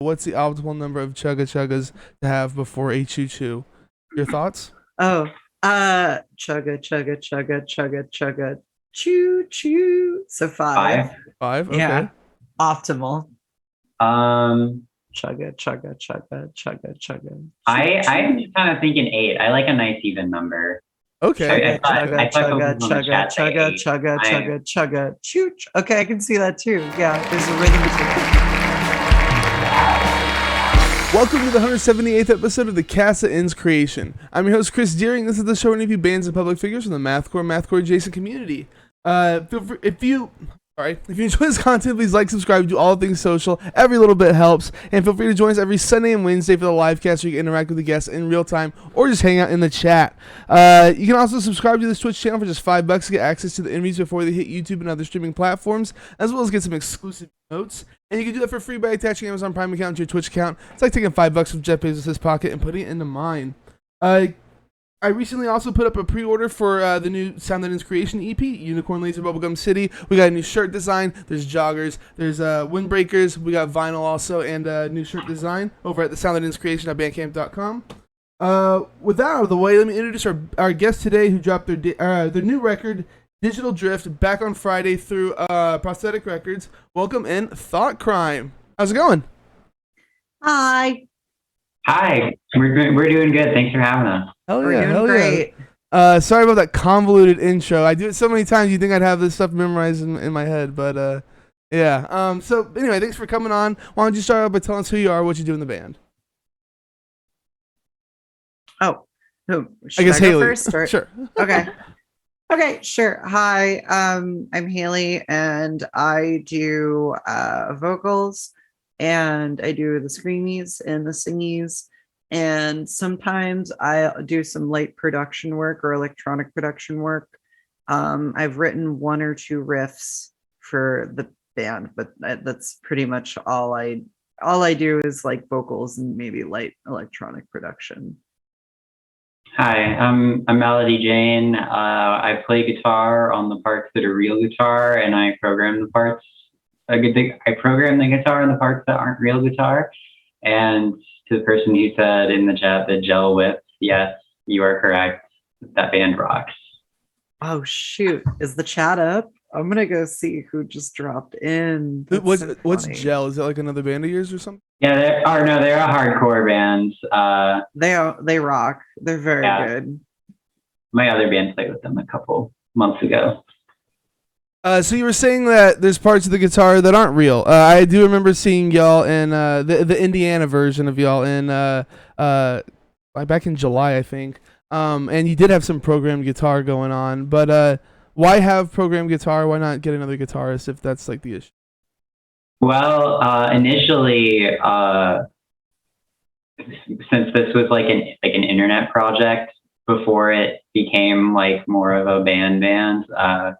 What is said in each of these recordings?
What's the optimal number of chugga chuggas to have before a choo choo? Your thoughts? Oh, chugga, chugga, chugga, chugga, chugga, choo choo. So five. Five. Five. Okay. Yeah. Optimal. Um, Chugga, chugga, chugga, chugga, chugga. Choo I'm choo. just kind of thinking eight. I like a nice even number. Okay. Chugga, chugga, I thought folks chugga, on the chugga, chat say chugga, eight. chugga, I chugga, chugga, choo. Okay, I can see that too. Yeah, there's a rhythm to it. Welcome to the 178th episode of the Casa Ends Creation. I'm your host, Chris Deering. This is the show where we interview bands and public figures from the mathcore adjacent community. Feel free, if you enjoy this content, please like, subscribe, do all things social. Every little bit helps. And feel free to join us every Sunday and Wednesday for the live cast where you can interact with the guests in real time or just hang out in the chat. You can also subscribe to this Twitch channel for just $5 to get access to the interviews before they hit YouTube and other streaming platforms, as well as get some exclusive notes. And you can do that for free by attaching an Amazon Prime account to your Twitch account. It's like taking $5 from Jeff Bezos' pocket and putting it into mine. I recently also put up a pre-order for the new Sound That Ends Creation EP, Unicorn Laser Bubblegum City. We got a new shirt design. There's joggers. There's windbreakers. We got vinyl also and new shirt design over at the Sound That Ends Creation at bandcamp.com. With that out of the way, let me introduce our guest today who dropped their new record, Digital Drift, back on Friday through Prosthetic Records. Welcome in, Thotcrime. How's it going? Hi. Hi. We're doing good. Thanks for having us. Hell We're yeah, doing hell great. yeah. Sorry about that convoluted intro. I do it so many times you think I'd have this stuff memorized in my head, but yeah. So anyway, thanks for coming on. Why don't you start out by telling us who you are, what you do in the band? Oh, who? I guess go Hayleyy. first? Or? Sure. Okay. Okay, sure. Hi, I'm Hayleyy, and I do vocals, and I do the screamies and the singies, and sometimes I do some light production work or electronic production work. I've written one or two riffs for the band, but that's pretty much all I do is like vocals and maybe light electronic production. Hi, I'm Malady Jane. I play guitar on the parts that are real guitar, and I program the parts. I program the guitar on the parts that aren't real guitar. And to the person who said in the chat that gel whips, yes, you are correct. That band rocks. Oh shoot! Is the chat up? I'm gonna go see who just dropped in. What's Gel? Is that like another band of yours or something? Yeah, they're a hardcore band. They rock. They're very good. My other band played with them a couple months ago. So you were saying that there's parts of the guitar that aren't real. I do remember seeing y'all in the Indiana version of y'all in back in July, I think. And you did have some programmed guitar going on, but why have programmed guitar? Why not get another guitarist if that's like the issue? Well, initially, since this was like an internet project before it became like more of a band, I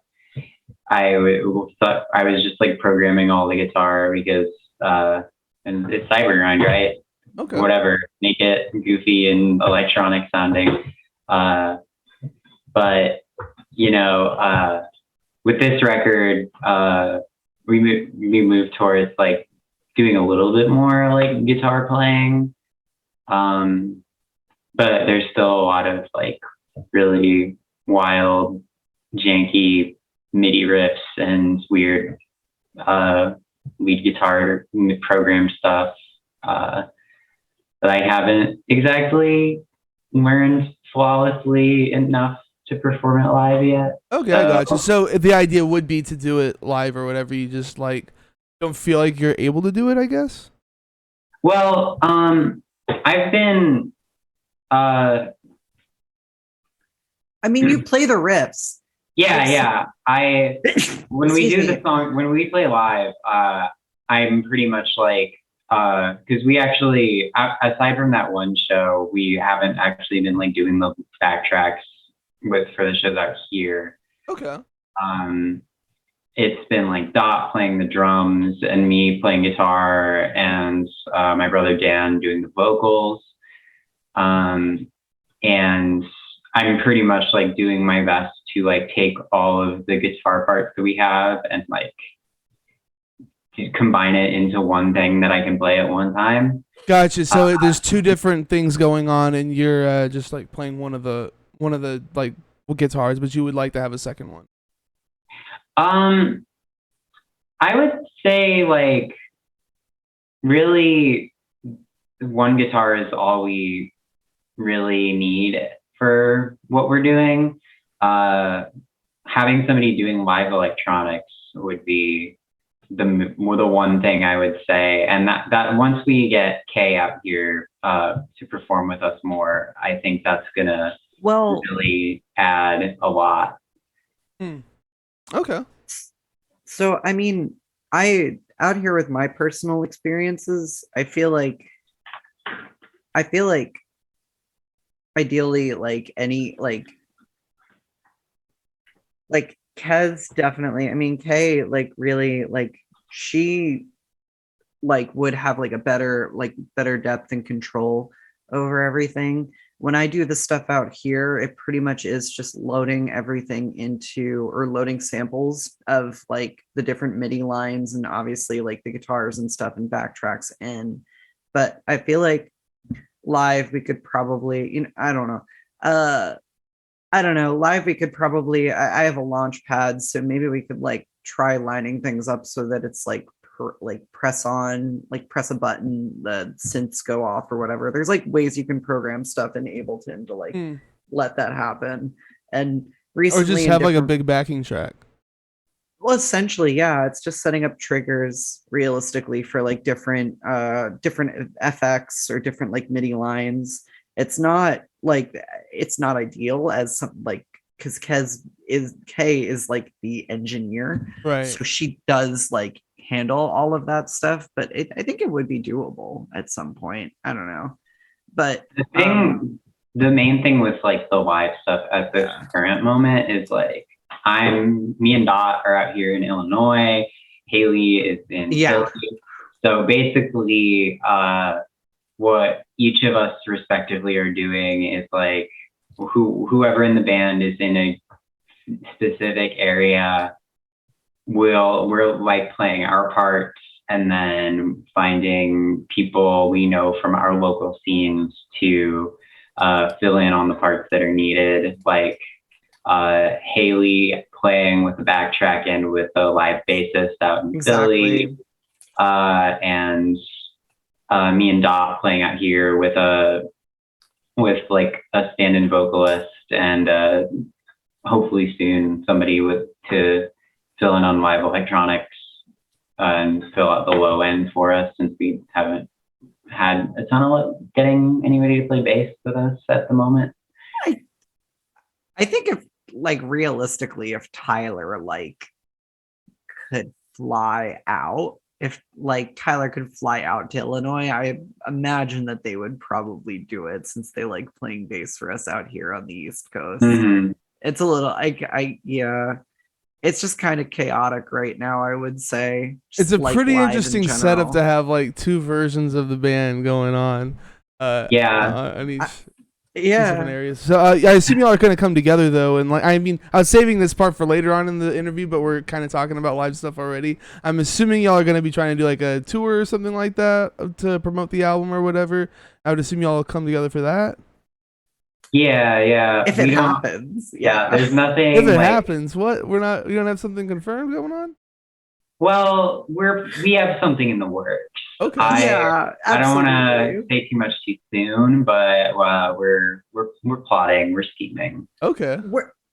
thought I was just like programming all the guitar because and it's cybergrind, right? Okay. Whatever, make it goofy and electronic sounding. But you know, with this record, we moved towards like doing a little bit more like guitar playing. But there's still a lot of like really wild, janky MIDI riffs and weird lead guitar program stuff that I haven't exactly learned flawlessly enough to perform it live yet. Okay, I got you. So the idea would be to do it live or whatever. You just like don't feel like you're able to do it, I guess. Well, I've been. I mean, you play the riffs. Yeah. When we do the song, when we play live, I'm pretty much like, because we actually, aside from that one show, we haven't actually been like doing the backtracks for the shows out here. Okay. It's been like Dot playing the drums and me playing guitar and my brother Dan doing the vocals. And I'm pretty much like doing my best to like take all of the guitar parts that we have and like to combine it into one thing that I can play at one time. Gotcha. So there's two different things going on, and you're just like playing one of the like guitars, but you would like to have a second one. I would say like really one guitar is all we really need for what we're doing. Having somebody doing live electronics would be the one thing I would say. And that once we get Kay out here to perform with us more, I think that's gonna really add a lot. Okay. So I mean, I out here with my personal experiences, I feel like ideally like any like Kez definitely. I mean, Kay like really like she like would have like a better depth and control over everything. When I do the stuff out here, it pretty much is just loading everything into or loading samples of like the different MIDI lines and obviously like the guitars and stuff and backtracks in. But I feel like live we could probably, I don't know. I don't know. Live, we could probably. I have a launch pad, so maybe we could like try lining things up so that it's like press a button, the synths go off or whatever. There's like ways you can program stuff in Ableton to like let that happen. And recently, or just have like a big backing track. Well, essentially, yeah, it's just setting up triggers realistically for like different FX or different like MIDI lines. It's not ideal as some like because Kay is like the engineer, right? So she does like handle all of that stuff, but I think it would be doable at some point. I don't know, but the main thing with like the live stuff at this current moment is like me and Dot are out here in Illinois. Hayley is in Philly. So basically, what each of us respectively are doing is like whoever in the band is in a specific area we're like playing our parts and then finding people we know from our local scenes to fill in on the parts that are needed, like Hayley playing with the backtrack and with the live bassist out in Philly, and me and Dot playing out here with like a stand-in vocalist and hopefully soon somebody to fill in on live electronics and fill out the low end for us, since we haven't had a ton of luck getting anybody to play bass with us at the moment. I think if like realistically, if Tyler like could fly out, if like Tyler could fly out to Illinois, I imagine that they would probably do it since they like playing bass for us out here on the East Coast. It's a little it's just kind of chaotic right now, I would say. It's a pretty interesting setup to have like two versions of the band going on. On each different areas. So I assume y'all are going to come together though, and like I mean, I was saving this part for later on in the interview, but we're kind of talking about live stuff already. I'm assuming y'all are going to be trying to do like a tour or something like that to promote the album or whatever. I would assume y'all will come together for that. Yeah. If it happens, there's nothing. If it happens, what we don't have something confirmed going on. Well, we have something in the works. Okay. I don't want to say too much too soon, but we're plotting, we're scheming. Okay.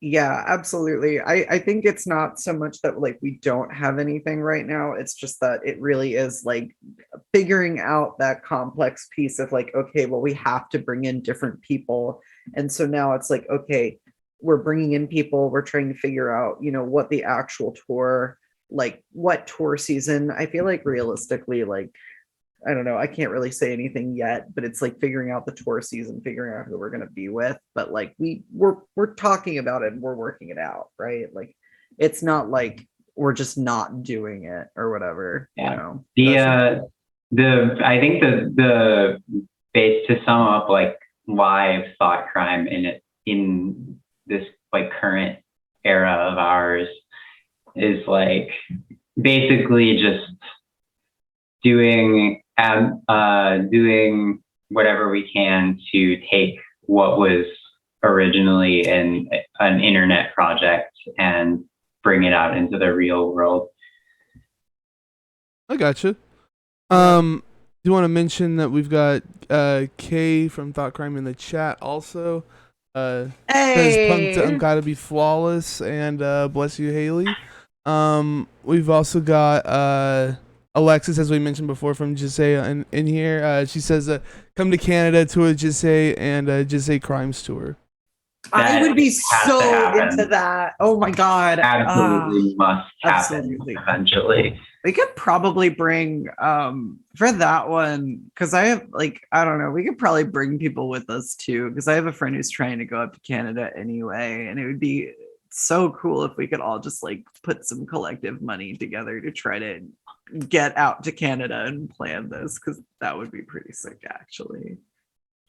Absolutely. I think it's not so much that like we don't have anything right now. It's just that it really is like figuring out that complex piece of like, okay, well, we have to bring in different people. And so now it's like, okay, we're bringing in people. We're trying to figure out, what the actual tour, like what tour season. I feel like realistically, like, I don't know, I can't really say anything yet, but it's like figuring out the tour season, figuring out who we're going to be with. But like we're talking about it and we're working it out, right? Like it's not like we're just not doing it or whatever. I think the base to sum up like live Thotcrime in this like current era of ours is like basically just doing whatever we can to take what was originally an internet project and bring it out into the real world. I gotcha. Do you want to mention that we've got Kay from Thotcrime in the chat also? Says pumped Hey. gotta be flawless, and bless you, Hayley. We've also got Alexis, as we mentioned before, from Gisay in here. She says come to Canada, tour Gisay and Gisay Crimes tour. I would be has to so happen. into that. Oh my god. Absolutely must happen absolutely. eventually. We could probably bring for that one, because I have I don't know, we could probably bring people with us too, because I have a friend who's trying to go up to Canada anyway, and it would be so cool if we could all just put some collective money together to try to get out to Canada and plan this, because that would be pretty sick actually,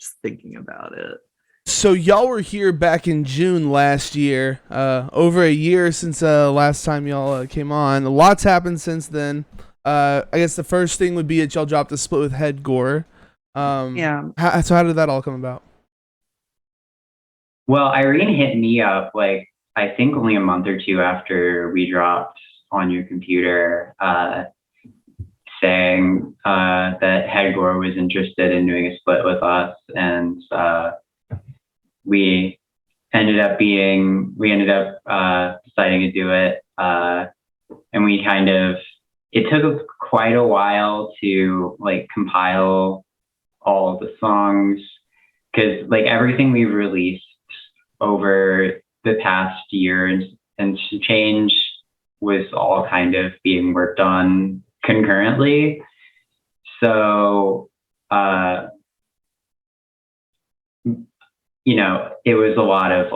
just thinking about it. So y'all were here back in June last year, over a year since last time y'all came on. A lot's happened since then. I guess the first thing would be that y'all dropped a split with Head Gore. Yeah. So how did that all come about? Well, Irene hit me up I think only a month or two after we dropped On Your Computer, saying that Head Gore was interested in doing a split with us, and we ended up deciding to do it. And it took us quite a while to compile all the songs, because everything we released over the past year and change was all kind of being worked on concurrently. So, it was a lot of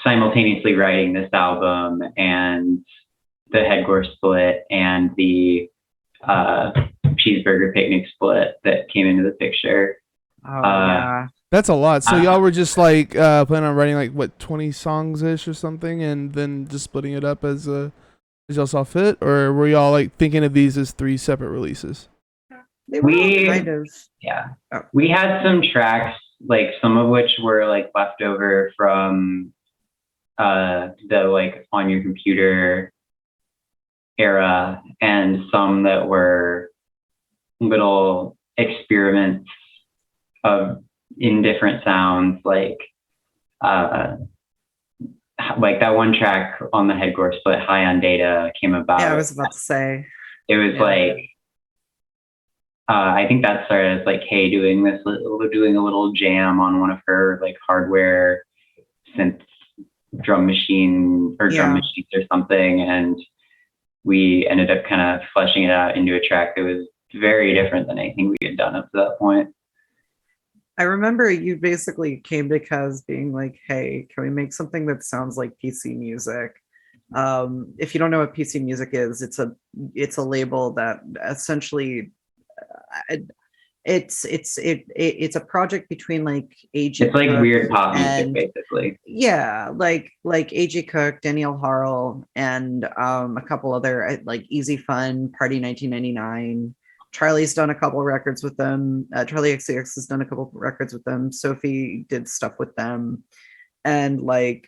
simultaneously writing this album and the Head Gore split and the Cheeseburger Picnic split that came into the picture. Oh, yeah. That's a lot. So y'all were just planning on writing 20 songs ish or something, and then just splitting it up as y'all saw fit, or were y'all thinking of these as 3 separate releases? They were all kind of. Yeah. Oh. We had some tracks, some of which were left over from the On Your Computer era, and some that were little experiments in different sounds, like that one track on the Head Gore split, High on Data, came about. Yeah, I was about to say. It was I think that started as Hey doing a little jam on one of her hardware synth drum machines or something, and we ended up kind of fleshing it out into a track that was very different than anything we had done up to that point. I remember you basically came to Kaz being hey, can we make something that sounds like PC music? If you don't know what PC music is, it's a label that essentially it's a project between AG. It's weird pop music, basically. Yeah, AG Cook, Danielle Harrell, and a couple other Easy Fun, Party 1999. Charlie's done a couple of records with them. Charlie XCX has done a couple of records with them. Sophie did stuff with them. And I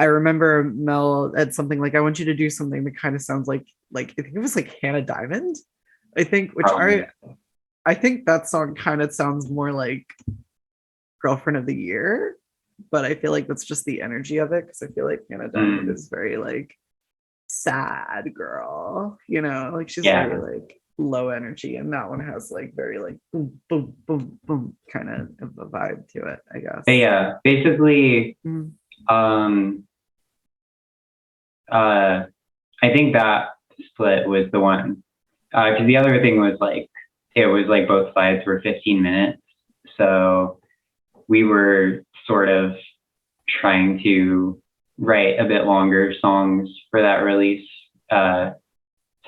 remember Mel had something I want you to do something that kind of sounds I think it was Hannah Diamond, I think, which I think that song kind of sounds more like Girlfriend of the Year, but I feel that's just the energy of it, because I feel Hannah Diamond is very sad girl, she's very low energy, and that one has very boom boom boom boom kind of a vibe to it, I guess. But yeah, basically I think that split was the one, because the other thing was it was both sides were 15 minutes, so we were sort of trying to write a bit longer songs for that release to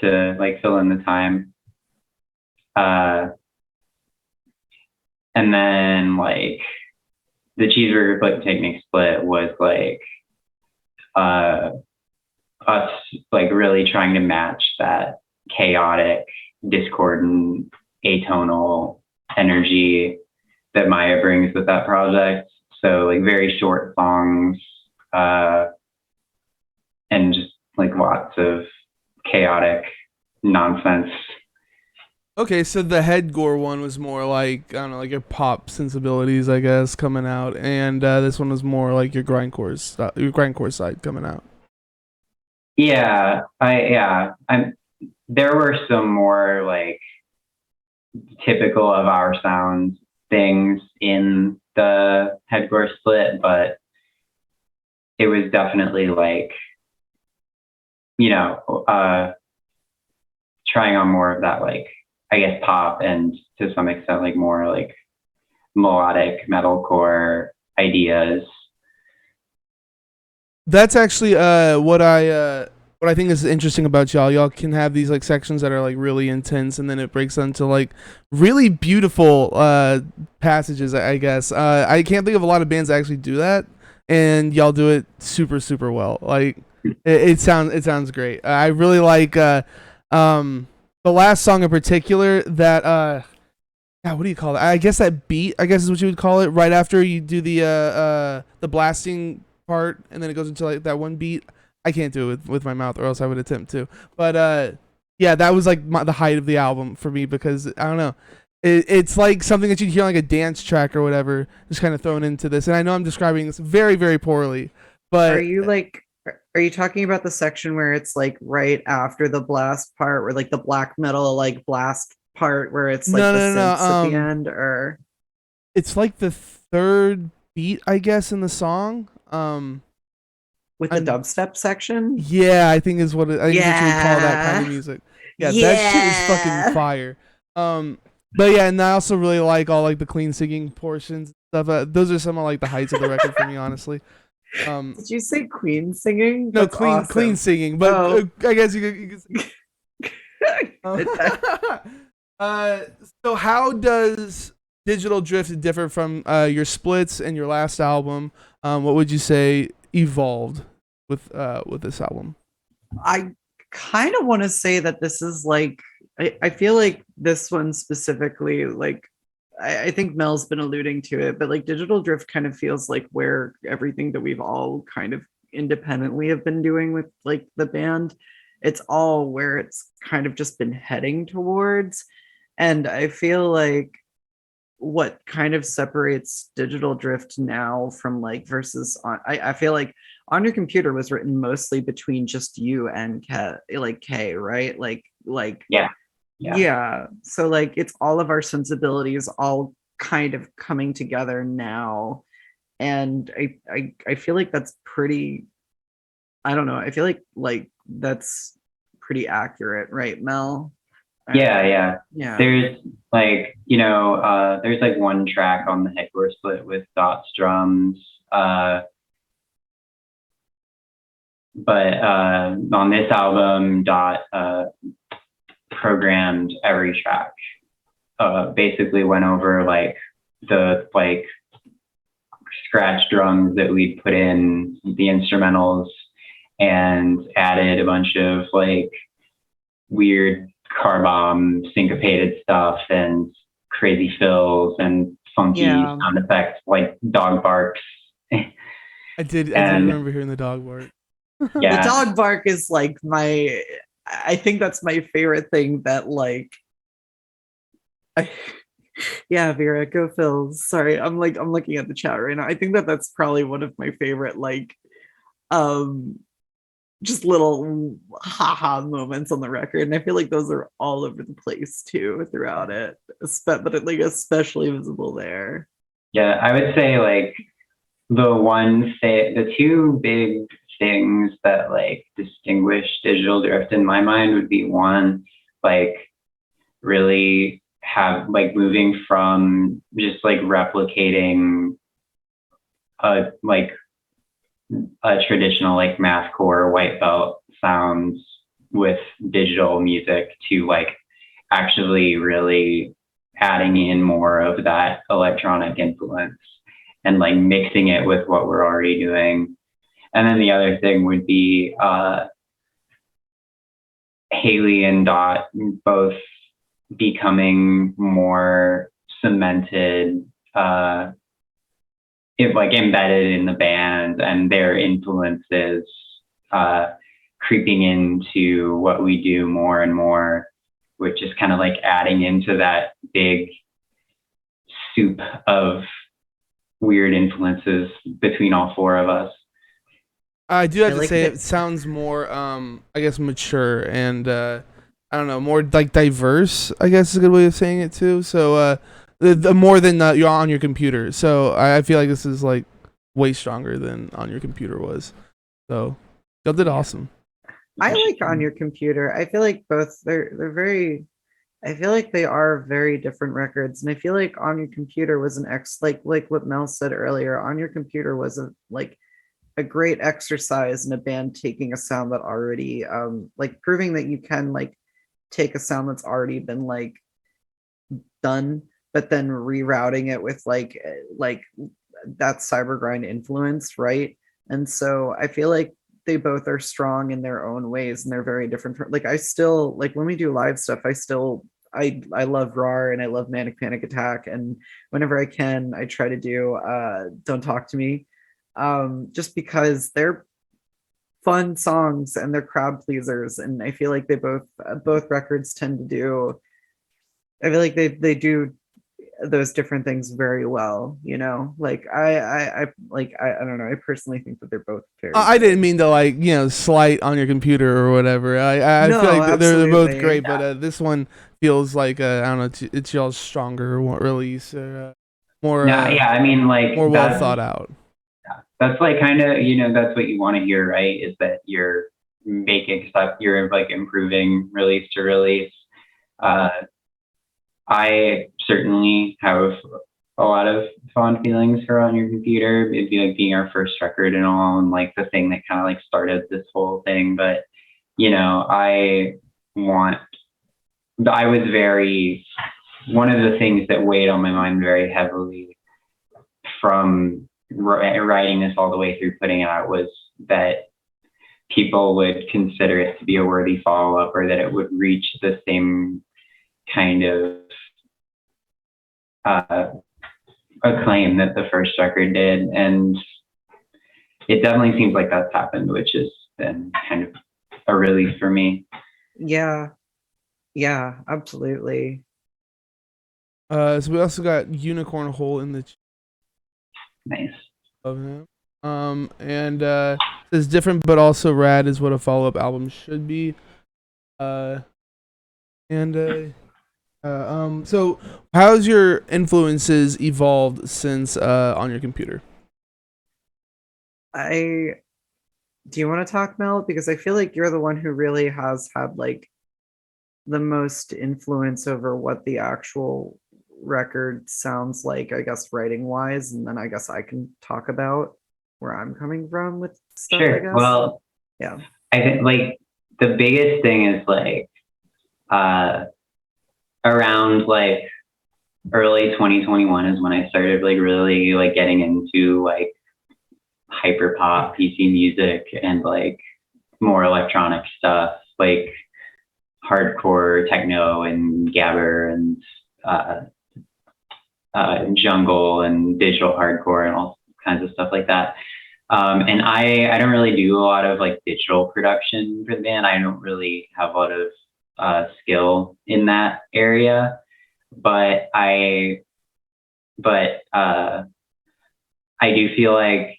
fill in the time. And then the Cheeseburger Picnic split was us really trying to match that chaotic, discordant, atonal energy that Maya brings with that project. So like very short songs, and just like lots of chaotic nonsense. Okay, so the head gore one was more like, I don't know, like your pop sensibilities, I guess, coming out, and this one was more like your grindcore side coming out. Yeah, I'm. There were some more like typical of our sound things in the headcore split, but it was definitely like, you know, trying on more of that, like, I guess pop and to some extent like more like melodic metalcore ideas. That's actually what I think is interesting about y'all. Y'all can have these like sections that are like really intense, and then it breaks into like really beautiful passages. I guess I can't think of a lot of bands that actually do that, and y'all do it super well. Like it sounds great. I really like the last song in particular that God, what do you call it? I guess that beat, I guess is what you would call it, right after you do the blasting part, and then it goes into like that one beat. I can't do it with my mouth, or else I would attempt to. But yeah, that was like the height of the album for me, because I don't know, it's like something that you'd hear like a dance track or whatever, just kind of thrown into this. And I know I'm describing this very poorly, but Are you talking about the section where it's like right after the blast part, where like the black metal like blast part where it's like no, the no, no, synths at the end, or it's like the third beat, I guess, in the song. with the dubstep section? Yeah, I think is what I think is what you would call that kind of Yeah. music. Yeah, that shit is fucking fire. But yeah, and I also really like all like the clean singing portions and stuff. Those are some of like the heights of the record for me, honestly. Did you say Queen singing? No, That's clean awesome. singing, but I guess you could. So how does Digital Drift differ from your splits and your last album? What would you say evolved with this album? I kind of want to say that this is like, I feel like this one specifically, like, I think Mel's been alluding to it, but like Digital Drift kind of feels like where everything that we've all kind of independently have been doing with like the band, it's all where it's kind of just been heading towards. And I feel like what kind of separates Digital Drift now from like versus on, I feel like On Your Computer was written mostly between just you and Kay, right? Yeah. So like it's all of our sensibilities all kind of coming together now. And I feel like that's pretty, I don't know. I feel like that's pretty accurate, right, Mel? Yeah. Yeah. There's like, there's like one track on the headcore split with Dot's drums. But on this album, Dot programmed every track. Basically went over like the like scratch drums that we put in the instrumentals and added a bunch of like weird car bomb syncopated stuff and crazy fills and funky sound effects like dog barks. I did remember hearing the dog bark. The dog bark is like I think that's my favorite thing that like yeah, Vera, go Phils. Sorry, I'm looking at the chat right now. I think that's probably one of my favorite like just little haha moments on the record, and I feel like those are all over the place too throughout it, but like especially visible there. Yeah, I would say like the two big things that like distinguish Digital Drift in my mind would be, one, like really have like moving from just like replicating a traditional like mathcore white belt sounds with digital music to like actually really adding in more of that electronic influence and like mixing it with what we're already doing. And then the other thing would be Hayleyy and Dot both becoming more cemented, like embedded in the band, and their influences creeping into what we do more and more, which is kind of like adding into that big soup of weird influences between all four of us. I do have I to like say that- it sounds more, I guess, mature and I don't know, more like diverse. I guess is a good way of saying it too. So the more than you're on your computer. So I feel like this is like way stronger than on your computer was. So y'all did awesome. I like On Your Computer. I feel like both they're very. I feel like they are very different records, and I feel like On Your Computer was an like what Mel said earlier. On Your Computer was a great exercise in a band taking a sound that already like proving that you can like take a sound that's already been like done, but then rerouting it with like that cybergrind influence, right? And so I feel like they both are strong in their own ways, and they're very different. Like I still like when we do live stuff, I love RAR and I love Manic Panic Attack, and whenever I can, I try to do Don't Talk to Me, just because they're fun songs and they're crowd pleasers, and I feel like they both records tend to do. I feel like they do those different things very well, you know. Like I don't know. I personally think that they're both very. I good. didn't mean to like slight On Your Computer or whatever. I No, feel like they're both absolutely. great, but this one feels like I don't know, it's y'all's stronger release or more Yeah, I mean, like more well thought out. That's like kind of, that's what you want to hear, right? Is that you're making stuff, you're like improving release to release. I certainly have a lot of fond feelings for On Your Computer. It'd be like being our first record and all, and like the thing that kind of like started this whole thing. But, I was one of the things that weighed on my mind very heavily from writing this all the way through putting it out was that people would consider it to be a worthy follow-up, or that it would reach the same kind of acclaim that the first record did. And it definitely seems like that's happened, which has been kind of a relief for me. Yeah, absolutely. So we also got Unicorn Hole in the Nice. of him. And says different but also rad is what a follow-up album should be. So how's your influences evolved since On Your Computer? Do you want to talk, Mel? Because I feel like you're the one who really has had like the most influence over what the actual record sounds like, I guess, writing wise, and then I guess I can talk about where I'm coming from with stuff. Sure. I guess. Well, yeah. I think like the biggest thing is like around like early 2021 is when I started like really like getting into like hyper pop PC music and like more electronic stuff, like hardcore techno and gabber and jungle and digital hardcore and all kinds of stuff like that. And I don't really do a lot of like digital production for the band. I don't really have a lot of skill in that area, but I do feel like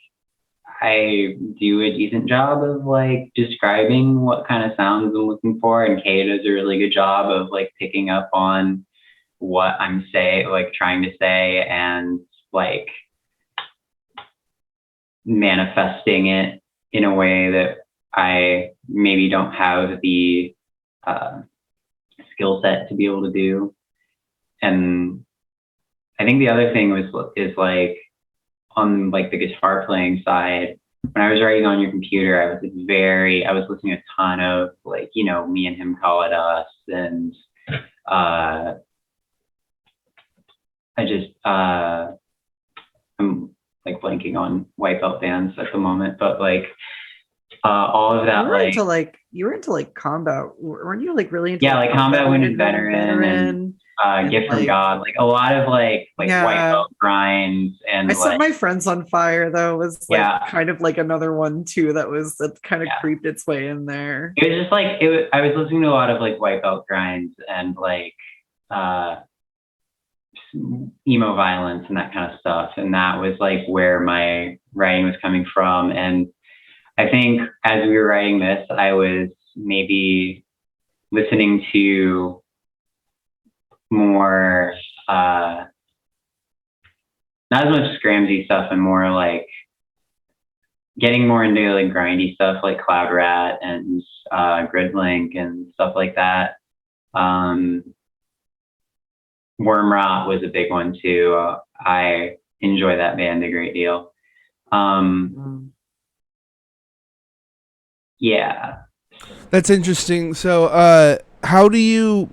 I do a decent job of like describing what kind of sounds I'm looking for, and Kay does a really good job of like picking up on what I'm trying to say, and like manifesting it in a way that I maybe don't have the skill set to be able to do. And I think the other thing is like on like the guitar playing side, when I was writing On Your Computer, I was listening to a ton of like, Me and Him Call It Us, and I'm like blanking on Wipeout bands at the moment, but like all of that, you were into like combat, weren't you? Like really into yeah, like combat wounded veteran and gift from like, God, like a lot of like white yeah. belt grinds and I set like my friends on fire though was like yeah, kind of like another one too that kind of yeah. creeped its way in there. It was just like I was listening to a lot of like white belt grinds and like emo violence and that kind of stuff, and that was like where my writing was coming from. And I think as we were writing this, I was maybe listening to more not as much Scramsy stuff and more like getting more into like grindy stuff like Cloud Rat and Gridlink and stuff like that. Wormrot was a big one too. I enjoy that band a great deal. Yeah. That's interesting. So, how do you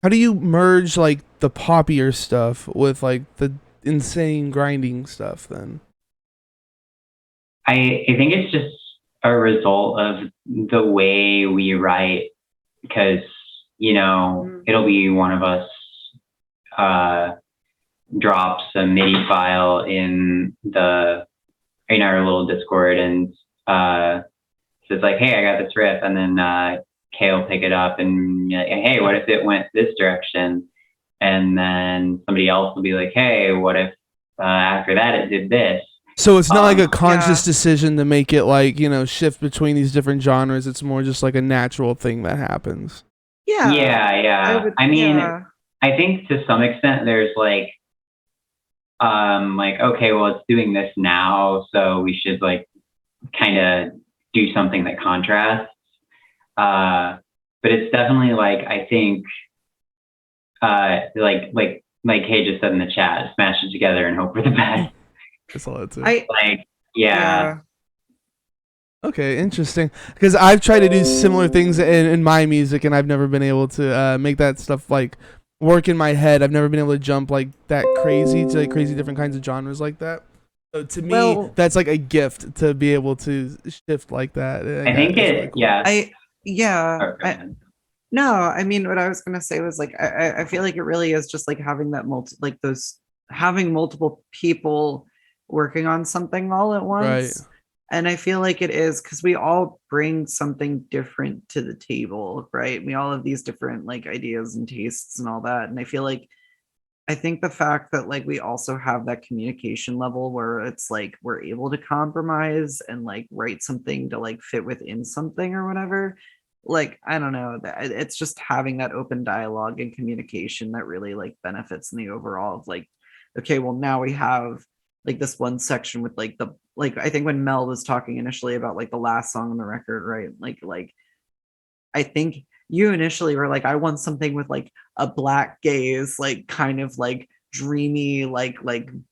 merge like the poppier stuff with like the insane grinding stuff then? I think it's just a result of the way we write, because it'll be one of us drops a MIDI file in our little Discord and says like, hey, I got this riff, and then Kay will pick it up and be like, hey, what if it went this direction? And then somebody else will be like, hey, what if after that it did this? So it's not like a conscious decision to make it like, shift between these different genres. It's more just like a natural thing that happens. Yeah. Yeah. I think to some extent there's like, okay, well, it's doing this now, so we should like kind of do something that contrasts. But it's definitely like, I think, like Kay just said in the chat, smash it together and hope for the best. That's all that's it. Yeah. Okay, interesting. Because I've tried to do similar things in my music, and I've never been able to make that stuff like work in my head. I've never been able to jump like that crazy to like crazy different kinds of genres like that. So to me, that's like a gift to be able to shift like that. I think it, really cool. No, I mean, what I was gonna say was like, I feel like it really is just like having that having multiple people working on something all at once. Right. And I feel like it is because we all bring something different to the table, right? We all have these different like ideas and tastes and all that. And I think the fact that like we also have that communication level where it's like we're able to compromise and like write something to like fit within something or whatever. Like, I don't know, it's just having that open dialogue and communication that really like benefits in the overall of like, okay, well, now we have like this one section with like I think when Mel was talking initially about like the last song on the record, right? Like I think you initially were like, I want something with like a black gaze, like kind of like dreamy, like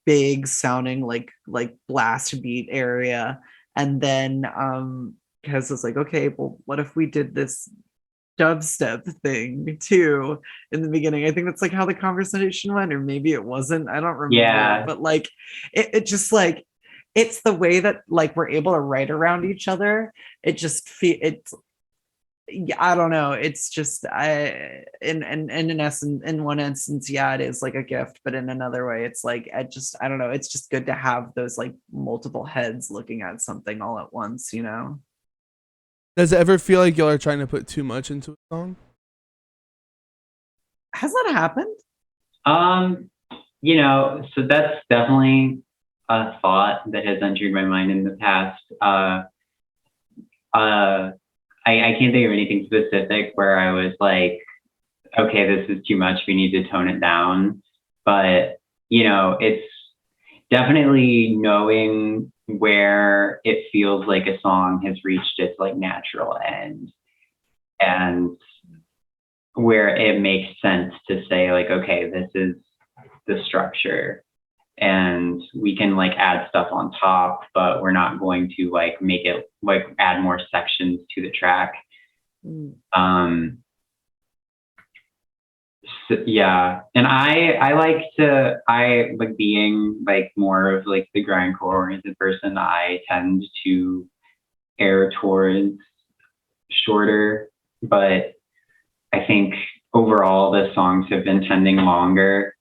big sounding, like blast beat area. And then because it's like, okay, well, what if we did this dubstep thing too in the beginning? I think that's like how the conversation went, or maybe it wasn't. I don't remember. Yeah. But like it just like it's the way that like we're able to write around each other. It just it's I don't know. It's just in one instance, yeah, it is like a gift, but in another way, it's like I don't know. It's just good to have those like multiple heads looking at something all at once, Does it ever feel like y'all are trying to put too much into a song? Has that happened? So that's definitely a thought that has entered my mind in the past. I can't think of anything specific where I was like, okay, this is too much, we need to tone it down. But, it's definitely knowing where it feels like a song has reached its like natural end and where it makes sense to say like, okay, this is the structure and we can like add stuff on top, but we're not going to like make it like add more sections to the track. Yeah, and I like being like more of like the grindcore oriented person. I tend to err towards shorter, but I think overall the songs have been trending longer.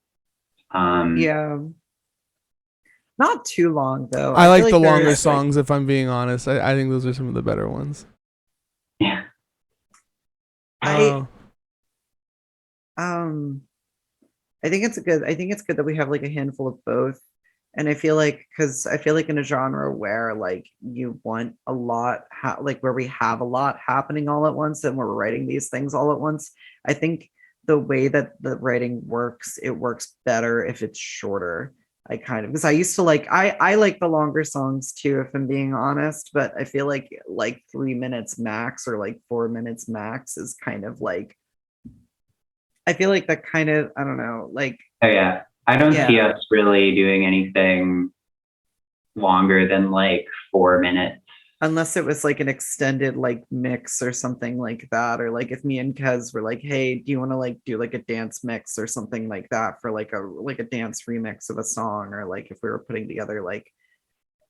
Yeah. Not too long though. I like feel the longer there's, like, songs. If I'm being honest, I think those are some of the better ones. Yeah. I Oh. I think it's good that we have like a handful of both. And I feel like, because I feel like in a genre where like you want a lot, like where we have a lot happening all at once and we're writing these things all at once, I think the way that the writing works, it works better if it's shorter. I kind of, because I used to like, I like the longer songs too, if I'm being honest, but I feel like 3 minutes max or like 4 minutes max is kind of like, I feel like that kind of, I don't know, like, Oh yeah. I don't see yeah. us really doing anything longer than like 4 minutes. Unless it was like an extended like mix or something like that, or like if me and Kez were like, hey, do you want to like do like a dance mix or something like that for like a dance remix of a song, or like if we were putting together like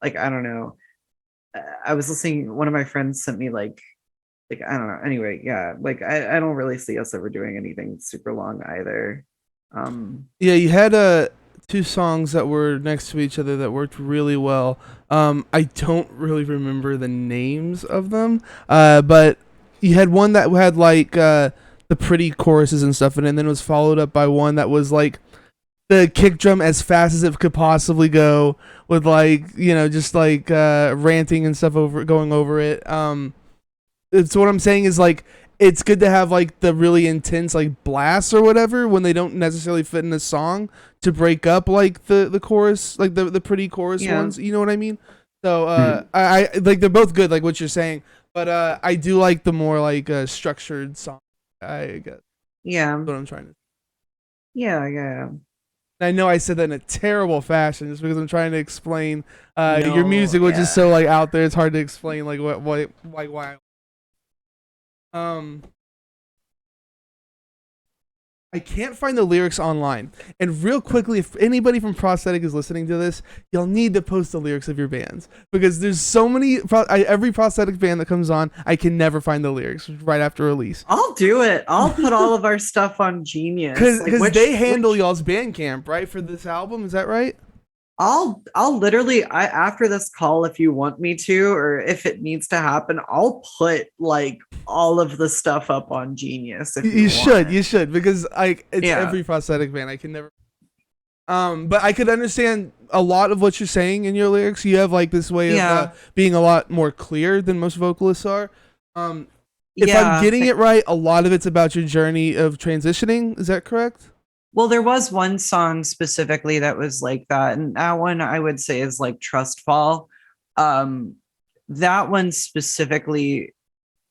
I don't know. I was listening, one of my friends sent me like I don't know. Anyway, yeah, like I don't really see us ever doing anything super long either. Yeah, you had two songs that were next to each other that worked really well. I don't really remember the names of them, but you had one that had like the pretty choruses and stuff in it, and then it was followed up by one that was like the kick drum as fast as it could possibly go, with like just like ranting and stuff going over it. So what I'm saying is like it's good to have like the really intense like blasts or whatever when they don't necessarily fit in a song to break up like the chorus, like the pretty chorus Yeah. ones. You know what I mean? So Mhm. I like they're both good, like what you're saying, but I do like the more like structured song. I guess Yeah. that's what I'm trying to. Yeah. Yeah. I know I said that in a terrible fashion just because I'm trying to explain your No. music, which is Yeah. so like out there. It's hard to explain like what like why. Um, I can't find the lyrics online. And real quickly, if anybody from Prosthetic is listening to this, you'll need to post the lyrics of your bands because there's so many. Every Prosthetic band that comes on, I can never find the lyrics right after release I'll do it. I'll put all of our stuff on Genius. Like because they handle which y'all's Bandcamp right for this album. Is that right? I'll literally after this call, if you want me to, or if it needs to happen, I'll put like all of the stuff up on Genius if you want. You should because like it's Yeah. every Prosthetic band. I can never. But I could understand a lot of what you're saying in your lyrics. You have like this way of Yeah. being a lot more clear than most vocalists are. If I'm Yeah. getting it right, a lot of it's about your journey of transitioning. Is that correct? Well, there was one song specifically that was like that, and that one I would say is like Trust Fall. Um, that one specifically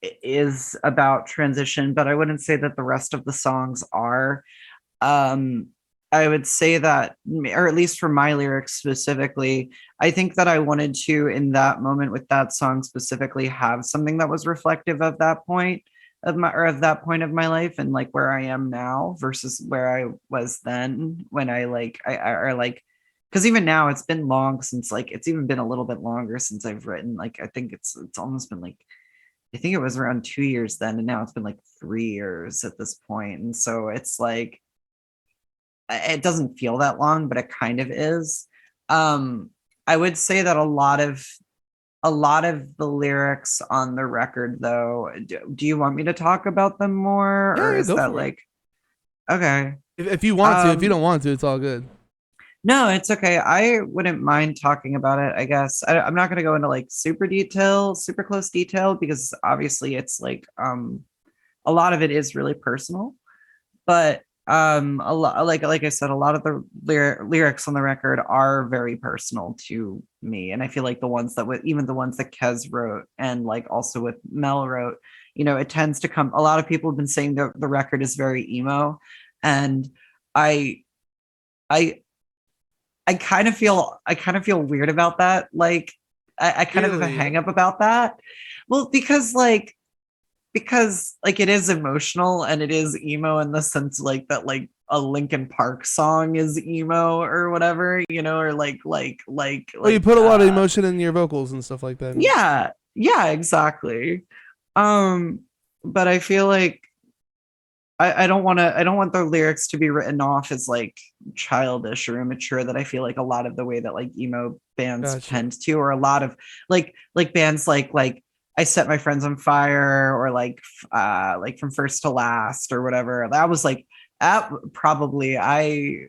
is about transition, but I wouldn't say that the rest of the songs are. Um, I would say that, or at least for my lyrics specifically, I think that I wanted to, in that moment with that song specifically, have something that was reflective of that point of my, or of that point of my life and like where I am now versus where I was then when I like, or like, because even now it's been long since like, it's even been a little bit longer since I've written. Like, I think it's almost been like, I think it was around 2 years then, and now it's been like 3 years at this point. And so it's like, it doesn't feel that long, but it kind of is. I would say that a lot of the lyrics on the record though, do you want me to talk about them more, or Yeah, is go that for it. like okay? If you want to, if you don't want to, it's all good. No, it's okay. I wouldn't mind talking about it, I guess. I'm not going to go into like super close detail, because obviously it's like a lot of it is really personal, but a lot, like I said, a lot of the lyrics on the record are very personal to me, and I feel like the ones that with even the ones that Kez wrote and like also with Mel wrote, it tends to come, a lot of people have been saying that the record is very emo, and I I I kind of feel weird about that. Like I kind of have a Really? hang up about that. Well, because it is emotional and it is emo in the sense like that, like a Linkin Park song is emo or whatever, or like Well, you put a lot of emotion in your vocals and stuff like that. yeah. Yeah, exactly. But I feel like I don't want to. I don't want the lyrics to be written off as like childish or immature. That I feel like a lot of the way that like emo bands Gotcha. tend to, or a lot of like bands like I set my friends on fire, or like from first to last or whatever. That was like probably I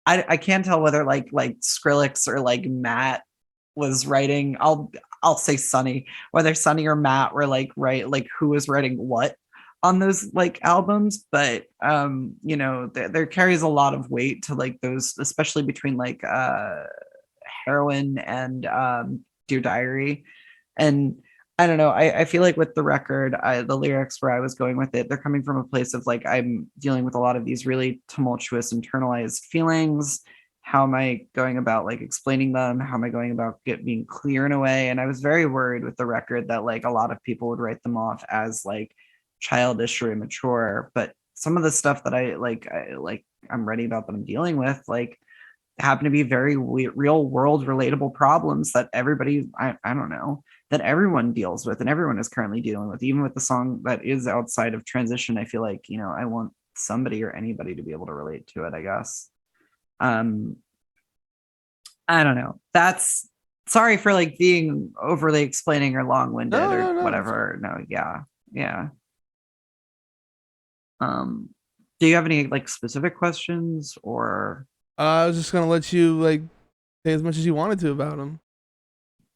I can't tell whether like Skrillex or like Matt was writing. I'll say Sonny, whether Sonny or Matt were like like who was writing what on those like albums, but you know, there carries a lot of weight to like those, especially between like Heroin and Dear Diary. And I don't know. I feel like with the record, the lyrics where I was going with it, they're coming from a place of like, I'm dealing with a lot of these really tumultuous internalized feelings. How am I going about like explaining them? How am I going about being clear in a way? And I was very worried with the record that like a lot of people would write them off as like childish or immature. But some of the stuff that I'm ready about that I'm dealing with, like happen to be very real world relatable problems that everybody I don't know, that everyone deals with and everyone is currently dealing with. Even with the song that is outside of transition, I feel like, you know, I want somebody or anybody to be able to relate to it, I guess. um I don't know, that's, sorry for like being overly explaining or long-winded No, or no, no. whatever. No, yeah, yeah. um do you have any like specific questions, or I was just gonna let you like say as much as you wanted to about him.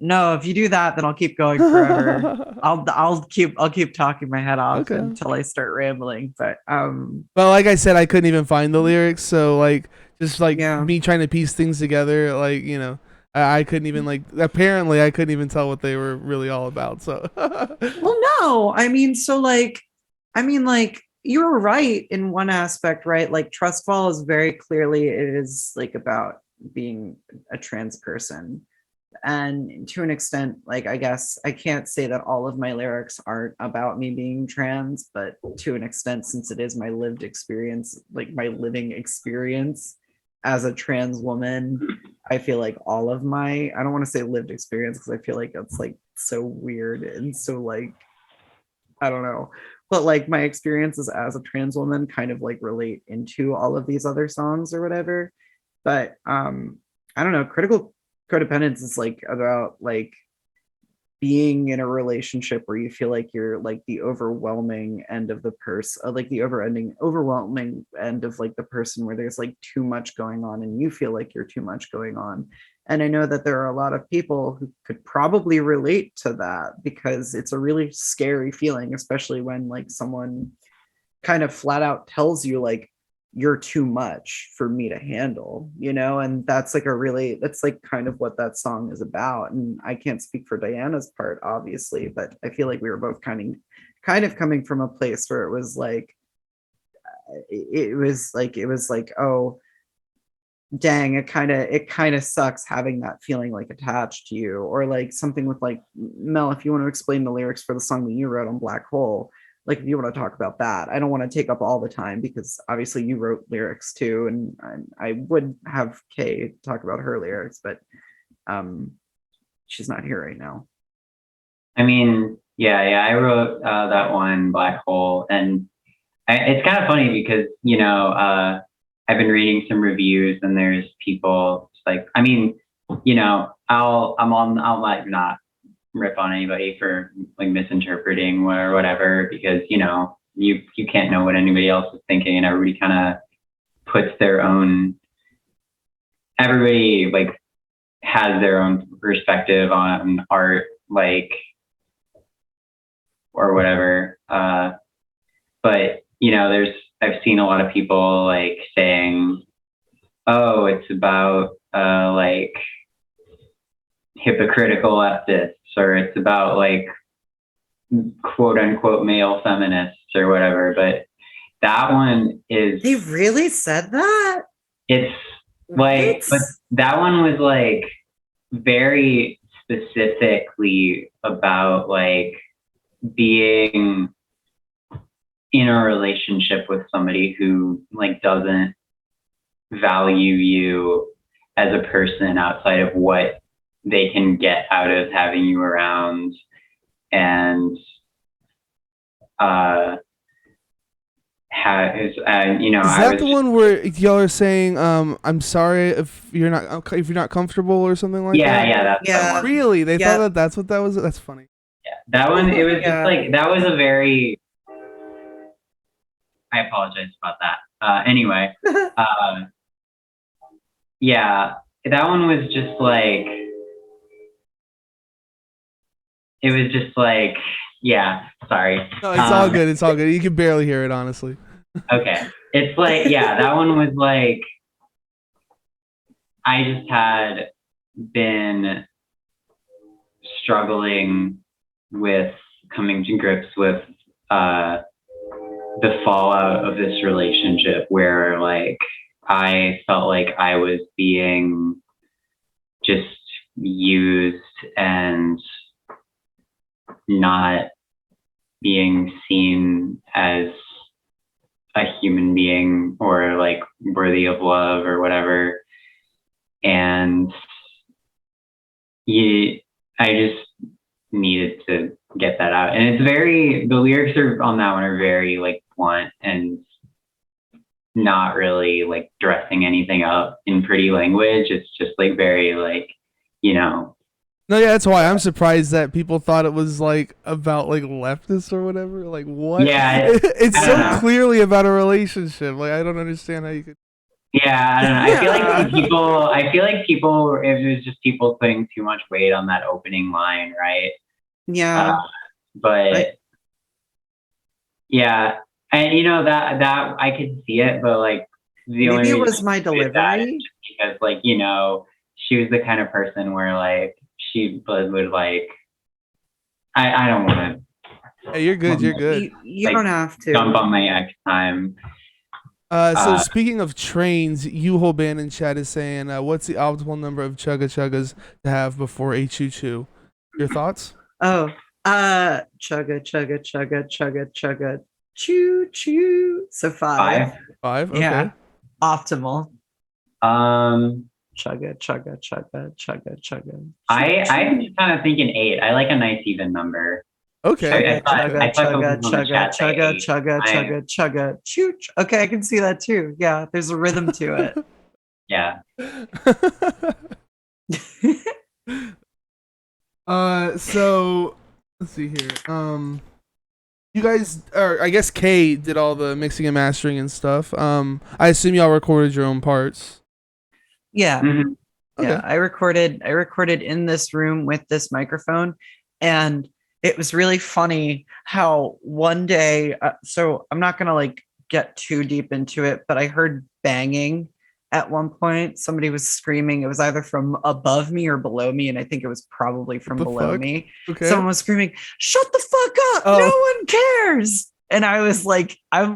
no, if you do that, then I'll keep going forever. I'll keep talking my head off Okay. until I start rambling. But Well, like I said, I couldn't even find the lyrics, so like just like yeah. me trying to piece things together, like I couldn't even like apparently I couldn't even tell what they were really all about. So Well, no, I mean, so like, I mean, like you were right in one aspect, right? Like Trust Fall is very clearly, it is like about being a trans person. And to an extent, like I guess I can't say that all of my lyrics aren't about me being trans, but to an extent, since it is my lived experience, like my living experience as a trans woman, I feel like all of my, I don't want to say lived experience because I feel like that's like so weird and so like, I don't know, but like my experiences as a trans woman kind of like relate into all of these other songs or whatever. But I don't know, critical codependence is like about like being in a relationship where you feel like you're like the overwhelming end of the person, like the overwhelming end of like the person, where there's like too much going on and you feel like you're too much going on. And I know that there are a lot of people who could probably relate to that because it's a really scary feeling, especially when like someone kind of flat out tells you like you're too much for me to handle, you know. And that's like a really, that's like kind of what that song is about. And I can't speak for Diana's part obviously, but I feel like we were both kind of coming from a place where it was like it was like oh dang, it kind of sucks having that feeling like attached to you. Or like something with like Mel, if you want to explain the lyrics for the song that you wrote on Black Hole, like if you want to talk about that. I don't want to take up all the time because obviously you wrote lyrics too, and I would have Kay talk about her lyrics, but um she's not here right now. I mean, yeah, I wrote that one, Black Hole, and it's kind of funny because I've been reading some reviews, and there's people like, I mean, I'll like not rip on anybody for like misinterpreting or whatever, because you can't know what anybody else is thinking, and everybody kind of puts their own, everybody like has their own perspective on art, like, or whatever. But I've seen a lot of people like saying, "Oh, it's about like hypocritical leftists, or it's about like quote unquote male feminists or whatever." But that one is, They really said that? it's like, but that one was like very specifically about like being in a relationship with somebody who like doesn't value you as a person outside of what they can get out of having you around, and you know, Is I that was the one where y'all are saying, I'm sorry if you're not comfortable or something like yeah, that? yeah, that's the Yeah. one. Really? They Yeah. thought that that's what that was? That's funny. Yeah, that one. It was just Yeah. like that was a very. I apologize about that. Anyway, yeah, that one was just like. It was just like, yeah. Sorry. No, it's all good. It's all good. You can barely hear it, honestly. Okay. It's like, yeah, that one was like, I just had been struggling with coming to grips with the fallout of this relationship where like I felt like I was being just used and not being seen as a human being or like worthy of love or whatever. And I just needed to get that out. And the lyrics on that one are very like blunt and not really like dressing anything up in pretty language. It's just like very like, you know. No, yeah, that's why I'm surprised that people thought it was like about like leftists or whatever. Like what? Yeah, It's I so don't know. clearly about a relationship. Like I don't understand how you could. Yeah, I don't know. I feel like people, it was just people putting too much weight on that opening line, right? Yeah. But yeah, and you know that I could see it, but like the only Maybe it reason was my I did that is delivery. just because like, you know, she was the kind of person where like she would like I don't want Hey, you're good. You're to good. You like don't have dump to. on my ex time. So speaking of trains, U-Hole Band in chat is saying, what's the optimal number of chugga chuggas to have before a choo choo? Your thoughts? Oh, chugga, chugga, chugga, chugga, chugga, choo choo. So 5. 5. Okay. Yeah. Optimal. Um, Chugga, chugga, chugga, chugga, chugga. I'm just kind of thinking 8. I like a nice even number. Okay. Chugga, I thought chugga, someone in the chugga, chat said chugga, 8. chugga, chugga, chugga, choo. Okay, I can see that too. Yeah, there's a rhythm to it. Yeah. So let's see here. You guys, or I guess Kay did all the mixing and mastering and stuff. I assume y'all recorded your own parts. Yeah. Mhm. Okay. Yeah, I recorded in this room with this microphone, and it was really funny how one day, so I'm not gonna like get too deep into it, but I heard banging at one point. Somebody was screaming. It was either from above me or below me, and I think it was probably from The below fuck? me. Okay. Someone was screaming, "Shut the fuck up! Oh. No one cares!" And I'm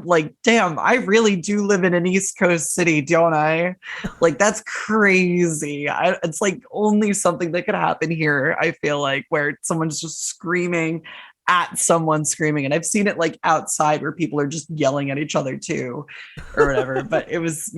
like, damn, I really do live in an East Coast city, don't I? Like, that's crazy. It's like only something that could happen here, I feel like, where someone's just screaming at someone screaming. And I've seen it like outside where people are just yelling at each other too, or whatever. But it was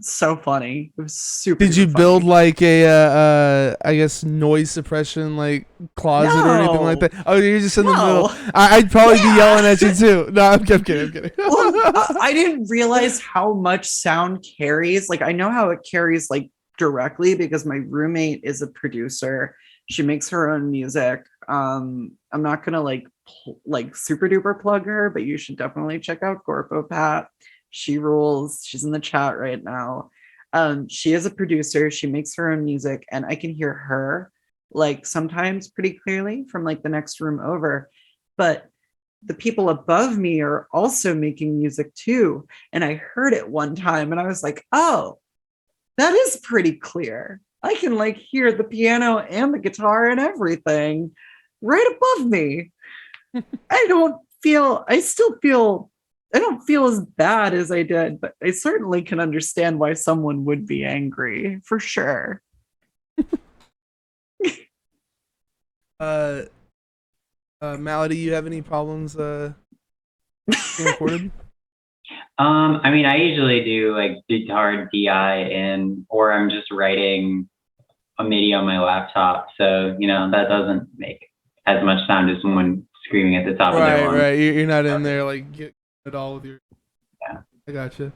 so funny. It was super. Did you funny. build like a I guess noise suppression like closet or anything like that? Oh, you're just in the middle. I'd probably be yelling at you too. No, I'm kidding. I'm kidding. Well, I didn't realize how much sound carries. Like I know how it carries like directly because my roommate is a producer. She makes her own music. I'm not gonna like super duper plug her, but you should definitely check out Gorpo Pat. She rules. She's in the chat right now. She is a producer. She makes her own music, and I can hear her like sometimes pretty clearly from like the next room over. But the people above me are also making music too. And I heard it one time and I was like, oh, that is pretty clear. I can like hear the piano and the guitar and everything right above me. I don't feel as bad as I did, but I certainly can understand why someone would be angry for sure. Malady, you have any problems being recorded? I mean, I usually do like guitar DI or I'm just writing a MIDI on my laptop, so that doesn't make as much sound as someone screaming at the top of their lungs. Right. You're not in there like getting it all with your. Yeah. I gotcha.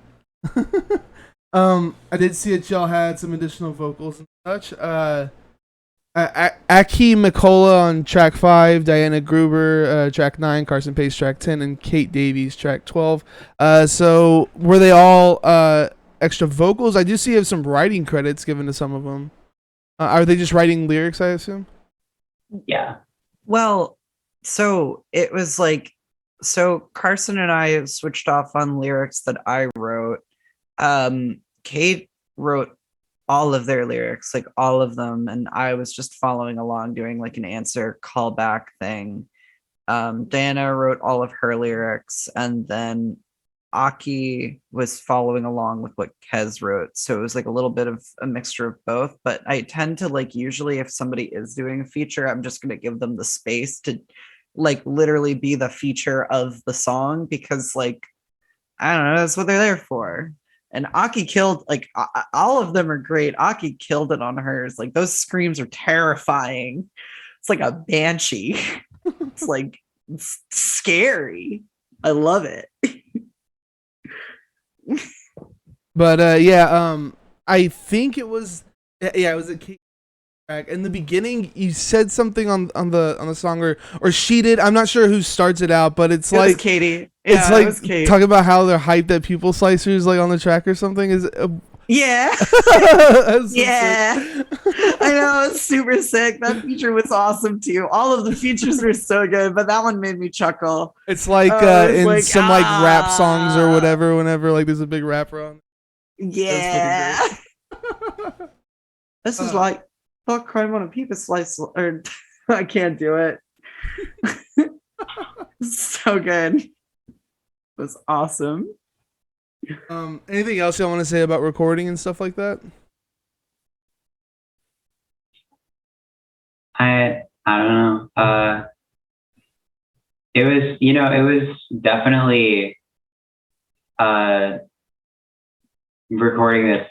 I did see that y'all had some additional vocals and such. Aki Mikola on track 5, Diana Gruber track 9, Carson Pace track 10, and Kate Davies track 12. So were they all extra vocals? I do see you have some writing credits given to some of them. Are they just writing lyrics, I assume? Yeah. Well, so it was like, so Carson and I switched off on lyrics that I wrote. Kate wrote all of their lyrics, like all of them, and I was just following along doing like an answer callback thing. Diana wrote all of her lyrics, and then Aki was following along with what Kez wrote. So it was like a little bit of a mixture of both. But I tend to like, usually if somebody is doing a feature, I'm just going to give them the space to like literally be the feature of the song, because like, I don't know, that's what they're there for. And Aki killed, like, all of them are great. Aki killed it on hers. Like, those screams are terrifying. It's like a banshee. It's like, it's scary. I love it. But I think it was it was a Kate track. In the beginning, you said something on the song, or she did. I'm not sure who starts it out, but it's like Katie. It's Yeah, like it was Kate. talking about how they're hyped at pupil slicers like on the track or something. Is Yeah. That's so Yeah. sick. I know, it's super sick. That feature was awesome too. All of the features were so good, but that one made me chuckle. It's like It's in like, some like rap songs or whatever. Whenever like there's a big rapper on. Yeah. This is like thought crime on a pupil slice, or I can't do it. So good. It was awesome. Anything else y'all want to say about recording and stuff like that? I don't know. It was definitely recording this.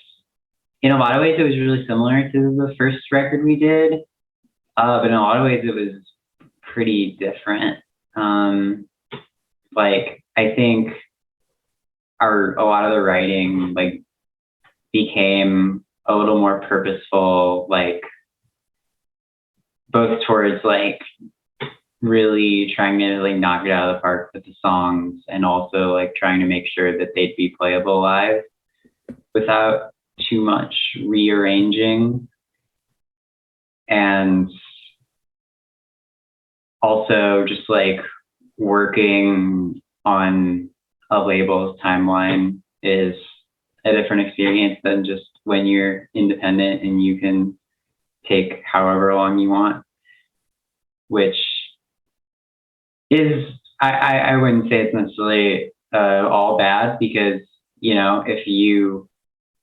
In a lot of ways, it was really similar to the first record we did, but in a lot of ways, it was pretty different. Like, I think a lot of the writing like became a little more purposeful, like both towards like really trying to like knock it out of the park with the songs, and also like trying to make sure that they'd be playable live without too much rearranging, and also just like working on a label's timeline is a different experience than just when you're independent and you can take however long you want, which is, I wouldn't say it's necessarily all bad, because if you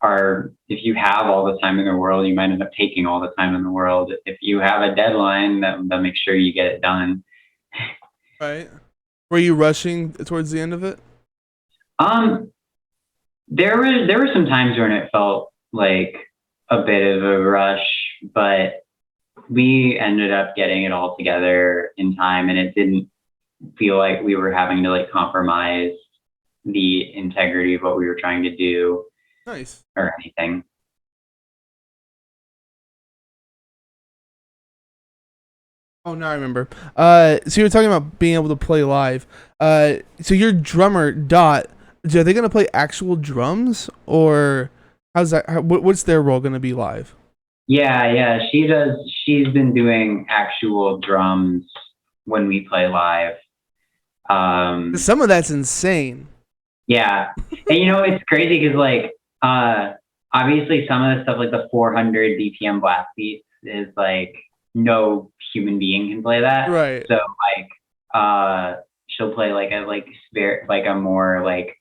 have all the time in the world, you might end up taking all the time in the world. If you have a deadline, that makes sure you get it done. Right. Were you rushing towards the end of it? There were some times when it felt like a bit of a rush, but we ended up getting it all together in time, and it didn't feel like we were having to like compromise the integrity of what we were trying to do. Nice. Or anything. Oh, now I remember. So you were talking about being able to play live. So your drummer Dot, are they gonna play actual drums, or how's that? What's their role gonna be live? Yeah, she does. She's been doing actual drums when we play live. Some of that's insane. Yeah, and it's crazy because like obviously some of the stuff like the 400 BPM blast beats is like no human being can play that. Right. So like she'll play like a more like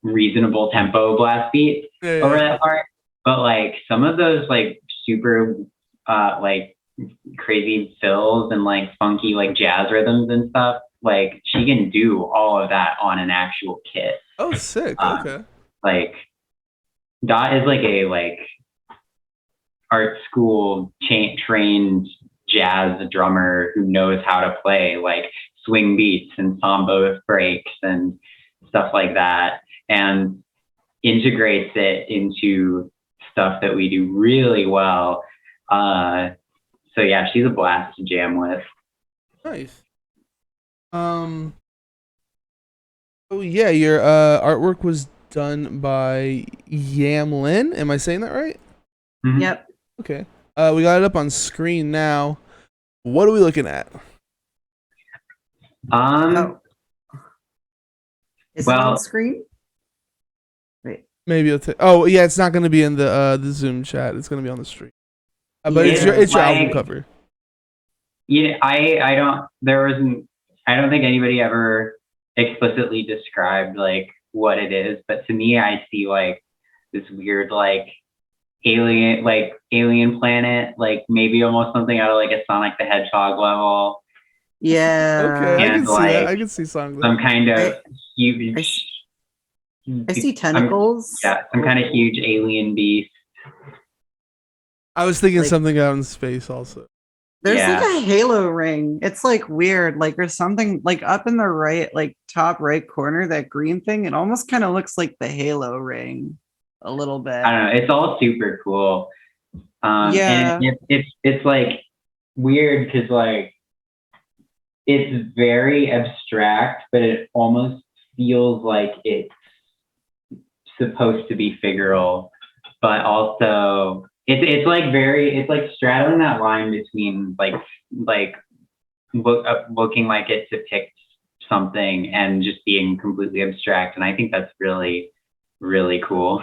reasonable tempo blast beat over that part. But like some of those like super like crazy fills and like funky like jazz rhythms and stuff, like she can do all of that on an actual kit. Oh, sick. Okay. Like Dot is like a like art school trained jazz drummer who knows how to play like swing beats and samba breaks and stuff like that, and integrates it into stuff that we do really well. So yeah, she's a blast to jam with. Nice. Oh yeah, your artwork was done by Yamlin. Am I saying that right? Mhm. Yep. Okay. We got it up on screen now. What are we looking at? Oh. Is it well- on screen? Wait. Maybe it'll oh yeah, it's not going to be in the Zoom chat. It's going to be on the stream. But it's your album like- cover. Yeah, I don't think anybody ever explicitly described like what it is, but to me, I see like this weird like alien planet, like maybe almost something out of like a Sonic the Hedgehog level. Yeah. Okay, I And, can see that. like, I can see something. Some kind of I huge. see tentacles. Yeah, some kind of huge alien beast. I was thinking like- something out in space also. There's Yeah. like a halo ring. It's like weird. Like there's something like up in the right, like top right corner, that green thing. It almost kind of looks like the halo ring a little bit. I don't know. It's all super cool. Yeah. And it's like weird because like it's very abstract, but it almost feels like it's supposed to be figural, but also it's like straddling that line between looking like it depicts something and just being completely abstract, and I think that's really, really cool.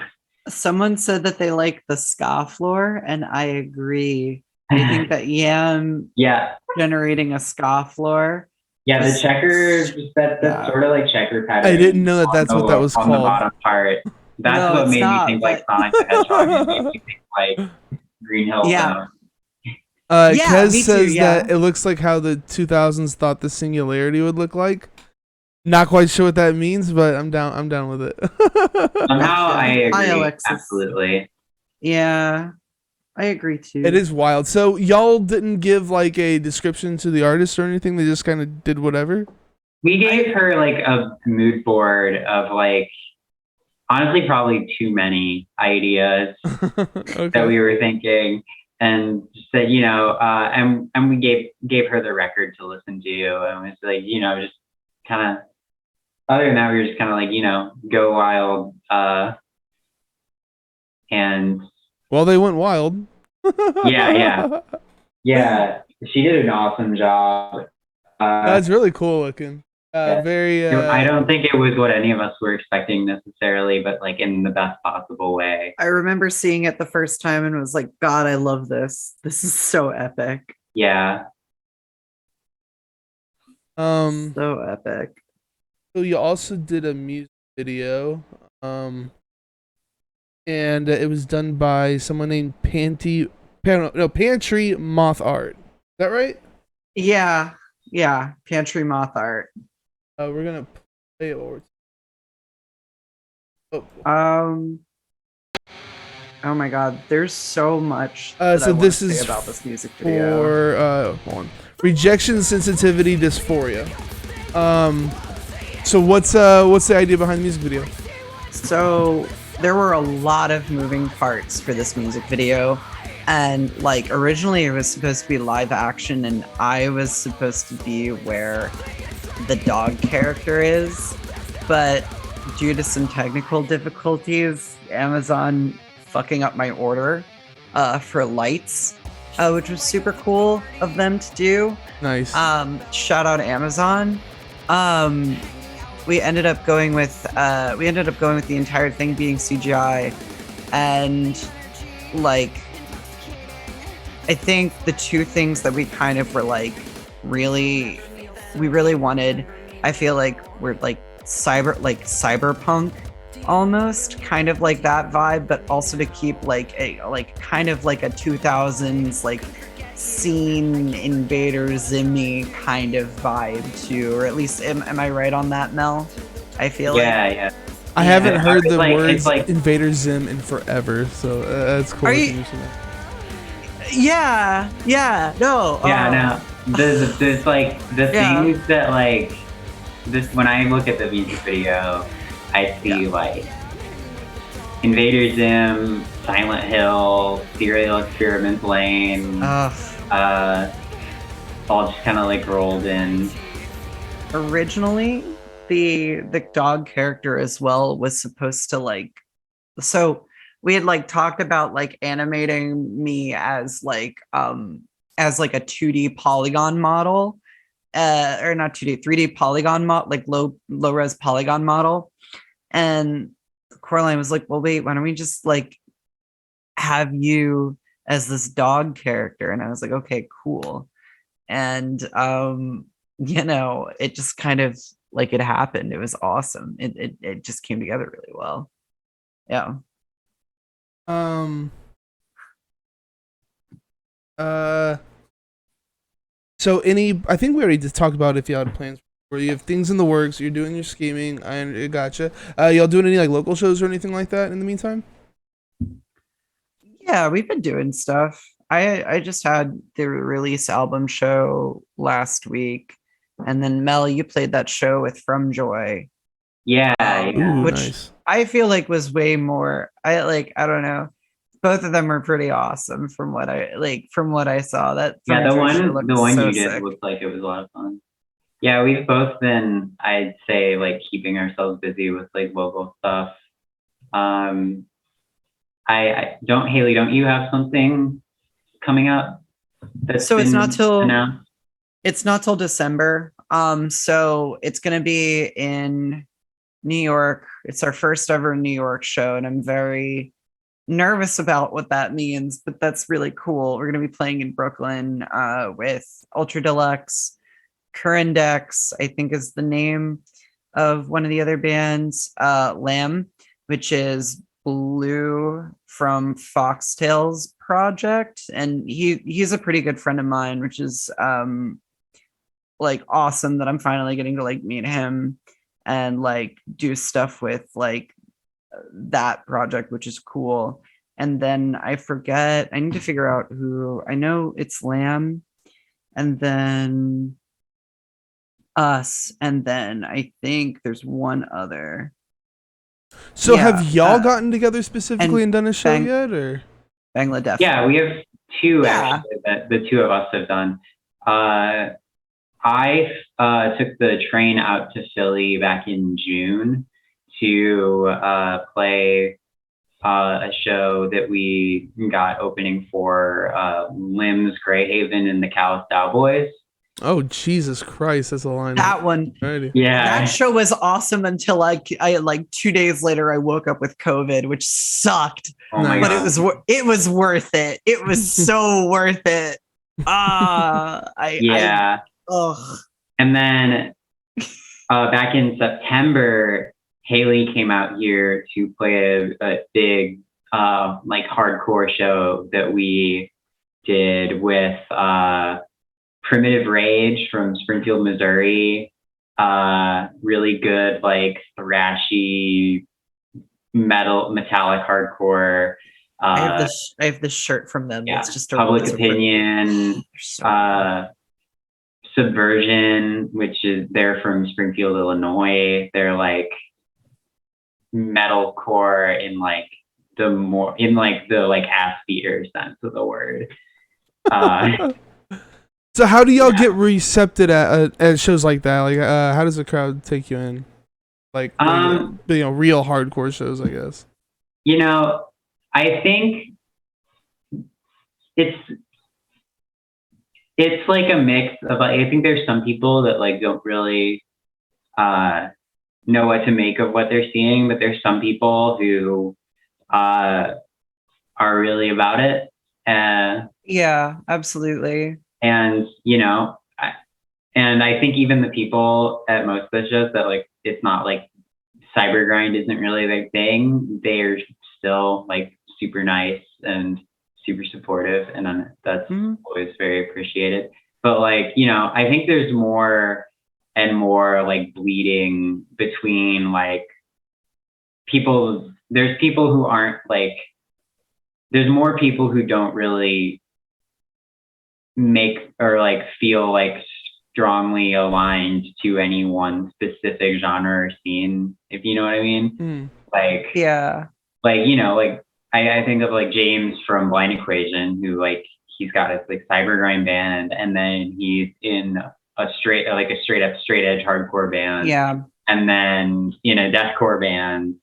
Someone said that they like the ska floor, and I agree. I think that Yam Yeah, generating a ska floor. yeah. The Is- checkers, that's yeah. sort of like checker pattern. I didn't know that that's what that was on the called. bottom part. That's No, what it's made not, me think like but- Sonic the Hedgehog. It made me think like Green Hill. Yeah. Kez Yeah, me too, says yeah. that it looks like how the 2000s thought the singularity would look like. Not quite sure what that means, but I'm down with it. Somehow I agree. Hi, Alexis. Absolutely. Yeah, I agree too. It is wild. So y'all didn't give like a description to the artist or anything. They just kind of did whatever. We gave her like a mood board of like, honestly, probably too many ideas Okay. that we were thinking, and just said, and we gave her the record to listen to, and it's like, just kind of. Other than that, we were just kind of like, go wild, and Well, they went wild. Yeah. yeah, she did an awesome job. That's really cool looking. Yeah. Very. I don't think it was what any of us were expecting necessarily, but like in the best possible way. I remember seeing it the first time and was like, God, I love this. This is so epic. Yeah. So epic. So you also did a music video, and it was done by someone named Pantry Moth Art. Is that right? Yeah. Yeah. Pantry moth art. We're gonna play it while we're. Oh my God, there's so much So that I wanna this say is about this music video. For hold on. Rejection sensitivity dysphoria. So what's the idea behind the music video? So there were a lot of moving parts for this music video, and like originally it was supposed to be live action, and I was supposed to be where the dog character is, but due to some technical difficulties, Amazon fucking up my order for lights, which was super cool of them to do. Nice. Shout out Amazon. We ended up going with the entire thing being CGI, and like I think the two things that we kind of were like we really wanted, I feel like we're like cyberpunk almost, kind of like that vibe, but also to keep like a kind of like a 2000s like scene Invader Zimmy kind of vibe too, or at least am I right on that, Mel? I feel Yeah. I haven't heard It's the like- words it's like- Invader Zim in forever, so that's cool. Are that you- mention that. Yeah, no. Yeah, no. There's like the Yeah. things that like this when I look at the music video, I see like Invader Zim, Silent Hill, Serial Experiment Lane, all just kind of like rolled in. Originally, the dog character as well was supposed to like, so we had like talked about like animating me as like a 2D polygon model, or not 2D, 3D polygon model, like low res polygon model. And Coraline was like, well, wait, why don't we just like have you as this dog character? And I was like, okay, cool. And it just kind of like it happened. It was awesome. It just came together really well. Yeah. Um. So I think we already just talked about if you had plans where you have things in the works, you're doing your scheming. I gotcha. Y'all doing any like local shows or anything like that in the meantime? Yeah, we've been doing stuff. I just had the release album show last week, and then Mel, you played that show with From Joy, Yeah, Ooh, which nice. I feel like was way more. I don't know. Both of them were pretty awesome from what I saw. That From the Joy show one looked the one so you did sick. looked like it was a lot of fun. Yeah, we've both been, I'd say, like keeping ourselves busy with like local stuff. I don't, Hayley, don't you have something coming up that's So been announced? it's not till December. So it's gonna be in New York. It's our first ever New York show, and I'm very nervous about what that means, but that's really cool. We're going to be playing in Brooklyn with Ultra Deluxe. Curindex, I think, is the name of one of the other bands. Lamb, which is Blue from Foxtails Project, and he's a pretty good friend of mine, which is like awesome that I'm finally getting to like meet him and like do stuff with like that project, which is cool. And then I forget, I need to figure out who. I know it's Lamb, and then us, and then I think there's one other. So Yeah, have y'all gotten together specifically and done a show Bang- yet, or? Bangladesh. Yeah, we have two Yeah. actually that the two of us have done. I took the train out to Philly back in June to play a show that we got opening for Limbs Greyhaven and the Callous Cowboys. Oh Jesus Christ, that's a line. That one. Alrighty. Yeah, That show was awesome until I like 2 days later I woke up with COVID, which sucked. oh my But God. it was worth it. It was so worth it. Ugh. And then back in September, Hayley came out here to play a big like hardcore show that we did with Primitive Rage from Springfield, Missouri. Really good, like thrashy metallic hardcore. I have this shirt from them. Yeah, It's just Public Opinion. Subversion, which is they're from Springfield, Illinois. They're like metalcore in like the ass beater sense of the word. So how do y'all get receptive at shows like that? Like, how does the crowd take you in? Like, real hardcore shows, I guess. I think it's like a mix of, I think there's some people that like don't really know what to make of what they're seeing, but there's some people who are really about it. Yeah, absolutely. And I think even the people at most of the shows that like it's not like cyber grind isn't really their thing, they're still like super nice and super supportive, and that's always very appreciated. But like, I think there's more and more like bleeding between like there's people who aren't like, there's more people who don't really make or like feel like strongly aligned to any one specific genre or scene, if you know what I mean. Like, Yeah. like, you know, like I think of like James from Blind Equation, who like he's got his like cybergrind band, and then he's in a straight up straight edge hardcore band, Yeah. and then in a deathcore band.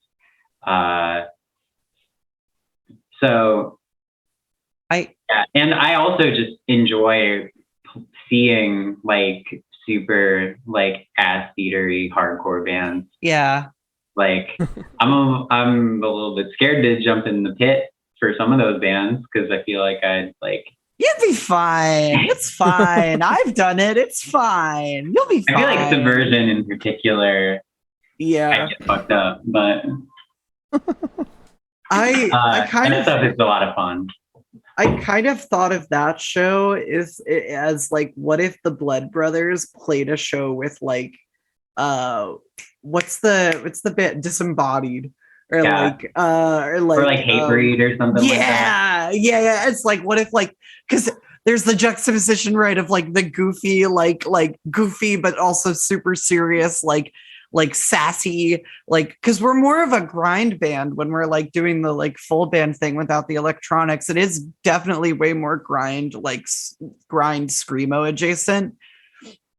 So yeah, and I also just enjoy seeing like super like ass beatery hardcore bands. Yeah. Like I'm a little bit scared to jump in the pit for some of those bands because I feel like I'd like. You'll be fine. It's fine. I've done it. It's fine. You'll be fine. I feel like Subversion in particular. Yeah. I get fucked up, but I kind that of stuff is a lot of fun. I kind of thought of that show as like, what if the Blood Brothers played a show with like, what's the bit Disembodied or Yeah. or like Hatebreed or something like that. Yeah. It's like, what if like, because there's the juxtaposition, right, of like the goofy, like goofy, but also super serious, like sassy, like, because we're more of a grind band when we're like doing the like full band thing without the electronics. It is definitely way more grind, like grind screamo adjacent.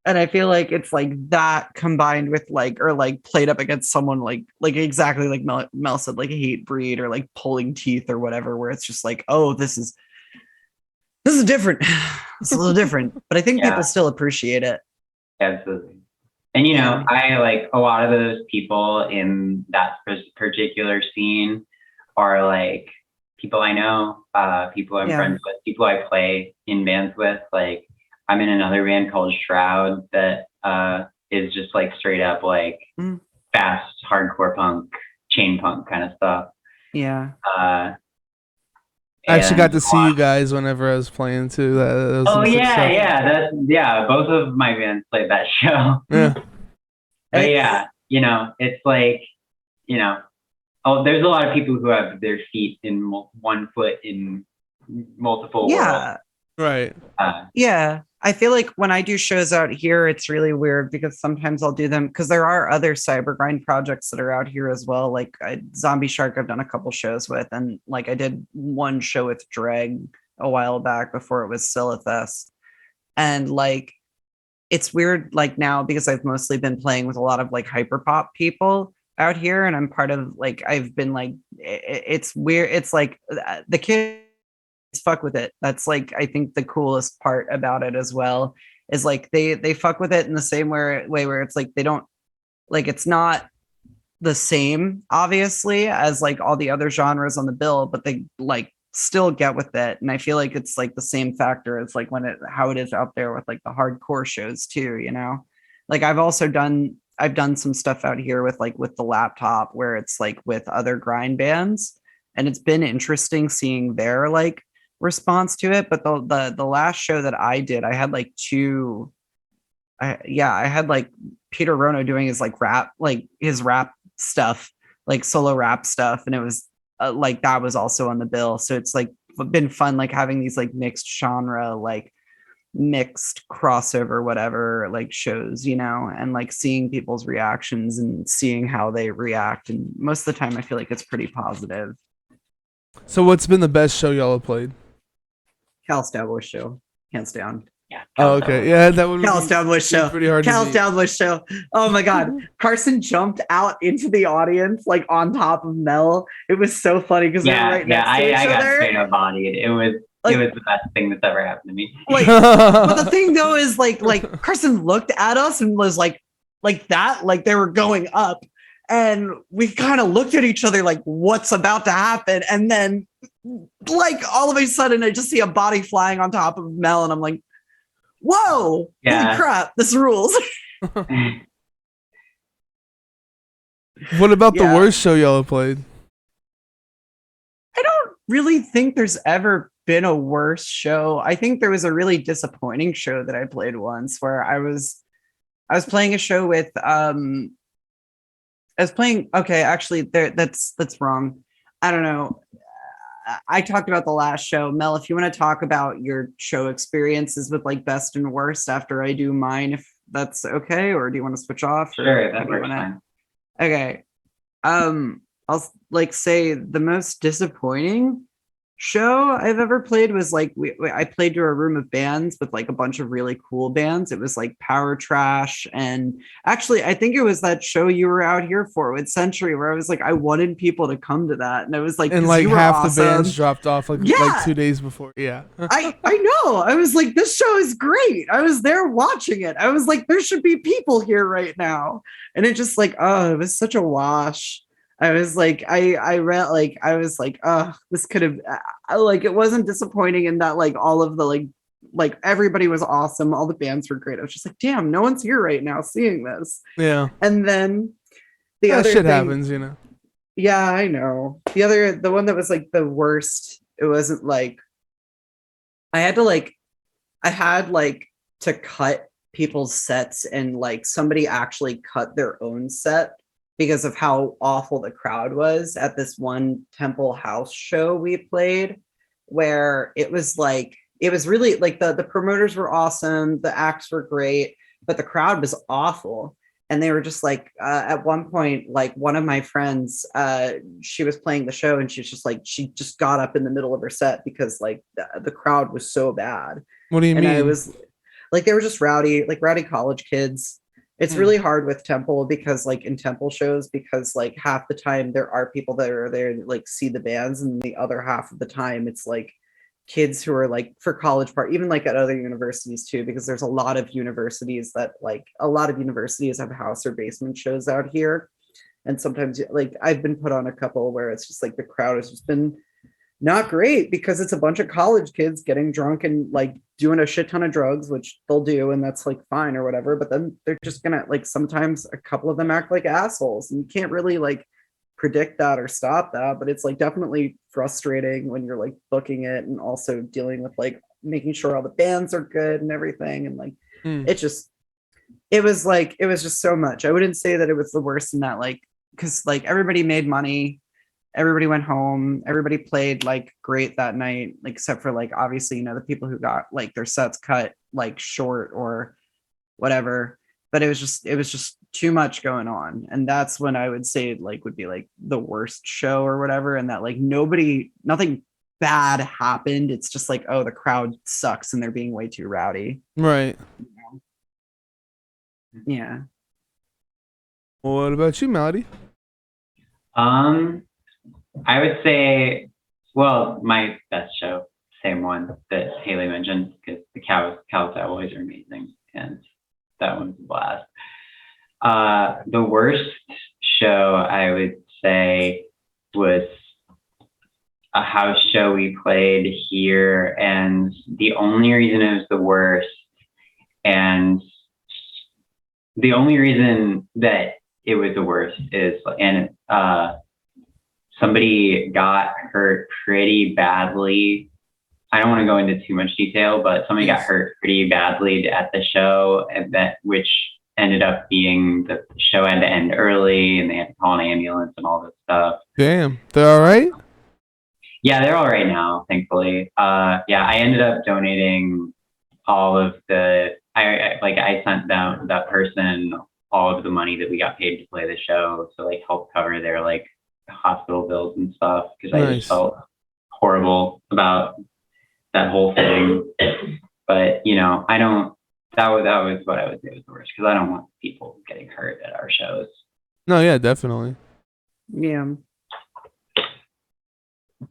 And I feel like it's like that combined with like, or like played up against someone like exactly like Mel said, like a Hatebreed or like Pulling Teeth or whatever, where it's just like, oh, this is different. It's a little different, but I think people still appreciate it. Absolutely. And, you know, I like a lot of those people in that particular scene are like people I know, people I'm friends with, people I play in bands with. Like I'm in another band called Shroud that is just like straight up like fast hardcore punk, chain punk kind of stuff. Yeah. I actually got to see you guys whenever I was playing too. That was both of my bands played that show. Yeah. But yeah, you know, it's like, you know, there's a lot of people who have their feet in one foot in multiple worlds. Right. Yeah. I feel like when I do shows out here, it's really weird because sometimes I'll do them because there are other cybergrind projects that are out here as well. Like Zombie Shark, I've done a couple shows with, and like I did one show with Dreg a while back before it was Silithus. And like, it's weird like now because I've mostly been playing with a lot of like hyperpop people out here, and I'm part of like, I've been like, it's weird. It's like the kids fuck with it. That's like, I think the coolest part about it as well is like they fuck with it in the same way where it's like they don't like, it's not the same obviously as like all the other genres on the bill, but they like still get with it. And I feel like it's like the same factor as like how it is out there with like the hardcore shows too, you know. Like I've done some stuff out here with the Laptop where it's like with other grind bands, and it's been interesting seeing their like response to it. But the last show that I did, I had like I had like Peter Rono doing his like rap, like his rap stuff, like solo rap stuff, and it was like that was also on the bill. So it's like been fun like having these like mixed genre, like mixed crossover whatever like shows, you know, and like seeing people's reactions and seeing how they react, and most of the time I feel like it's pretty positive. So what's been the best show y'all have played? Cal's Cowboys show, hands down. Yeah. Okay. Yeah, that would Cal's Cowboys show. Pretty hard. Cal's Cowboys show. Oh my god, Carson jumped out into the audience like on top of Mel. It was so funny because they were right next to each I got other. straight up bodied. It was the best thing that's ever happened to me. Like, but the thing though is like Carson looked at us and was like that, like they were going up, and we kind of looked at each other like, what's about to happen? And then like all of a sudden I just see a body flying on top of Mel, and I'm like, whoa, holy crap, this rules. What about the worst show y'all have played? I don't really think there's ever been a worse show. I think there was a really disappointing show that I played once where I was playing a show with actually that's wrong. I don't know. I talked about the last show. Mel, if you want to talk about your show experiences with like best and worst after I do mine, if that's okay, or do you want to switch off? Or Sure, how that do you works want fine. to? Okay. I'll like say the most disappointing show I've ever played was like I played to a room of bands with like a bunch of really cool bands. It was like Power Trash, and actually I think it was that show you were out here for with Century, where I was like I wanted people to come to that, and I was like, And 'cause like you were half the bands awesome. dropped off like Yeah, 2 days before. Yeah. I know. I was like, this show is great. I was there watching it. I was like, there should be people here right now. And it just like, oh, it was such a wash. I was like, I read like I was like, oh, this could have like it wasn't disappointing in that like all of the like everybody was awesome. All the bands were great. I was just like, damn, no one's here right now seeing this. Yeah. And then the That other shit thing, happens, you know. yeah, I know. The one that was like the worst, it wasn't like I had to like I had like to cut people's sets, and like somebody actually cut their own set because of how awful the crowd was at this one Temple House show we played, where it was like it was really like the promoters were awesome, the acts were great, but the crowd was awful. And they were just like at one point, like one of my friends, she was playing the show, and she's just like she just got up in the middle of her set because like the crowd was so bad. What do you And I mean? was like, they were just rowdy, like rowdy college kids. It's really hard with Temple because like in Temple shows, because like half the time there are people that are there to like see the bands, and the other half of the time it's like kids who are like for college part, even like at other universities too, because there's a lot of universities have house or basement shows out here. And sometimes like I've been put on a couple where it's just like the crowd has just been not great because it's a bunch of college kids getting drunk and like doing a shit ton of drugs, which they'll do, and that's like fine or whatever. But then they're just gonna like sometimes a couple of them act like assholes, and you can't really like predict that or stop that. But it's like definitely frustrating when you're like booking it and also dealing with like making sure all the bands are good and everything. And like it just it was just so much. I wouldn't say that it was the worst in that, like, because like everybody made money, everybody went home, everybody played like great that night, like except for like obviously, you know, the people who got like their sets cut like short or whatever. But it was just too much going on. And that's when I would say like would be like the worst show or whatever. And that like nothing bad happened. It's just like, oh, the crowd sucks and they're being way too rowdy. Right. Yeah. What about you, Malady? I would say, well, my best show, same one that Hayleyy mentioned, because the cow Cowboys are amazing, and that one's a blast. The worst show I would say was a house show we played here, and the only reason it was the worst, and the only reason that it was the worst is, and somebody got hurt pretty badly. I don't want to go into too much detail, but somebody got hurt pretty badly at the show, and which ended up being the show had to end early, and they had to call an ambulance and all this stuff. Damn, they're all right? Yeah, they're all right now, thankfully. Yeah, I ended up donating all of the. I sent that person all of the money that we got paid to play the show to like help cover their like hospital bills and stuff, because I just felt horrible about that whole thing. But you know, I don't. That was what I would say was the worst, because I don't want people getting hurt at our shows. No, yeah, definitely. Yeah.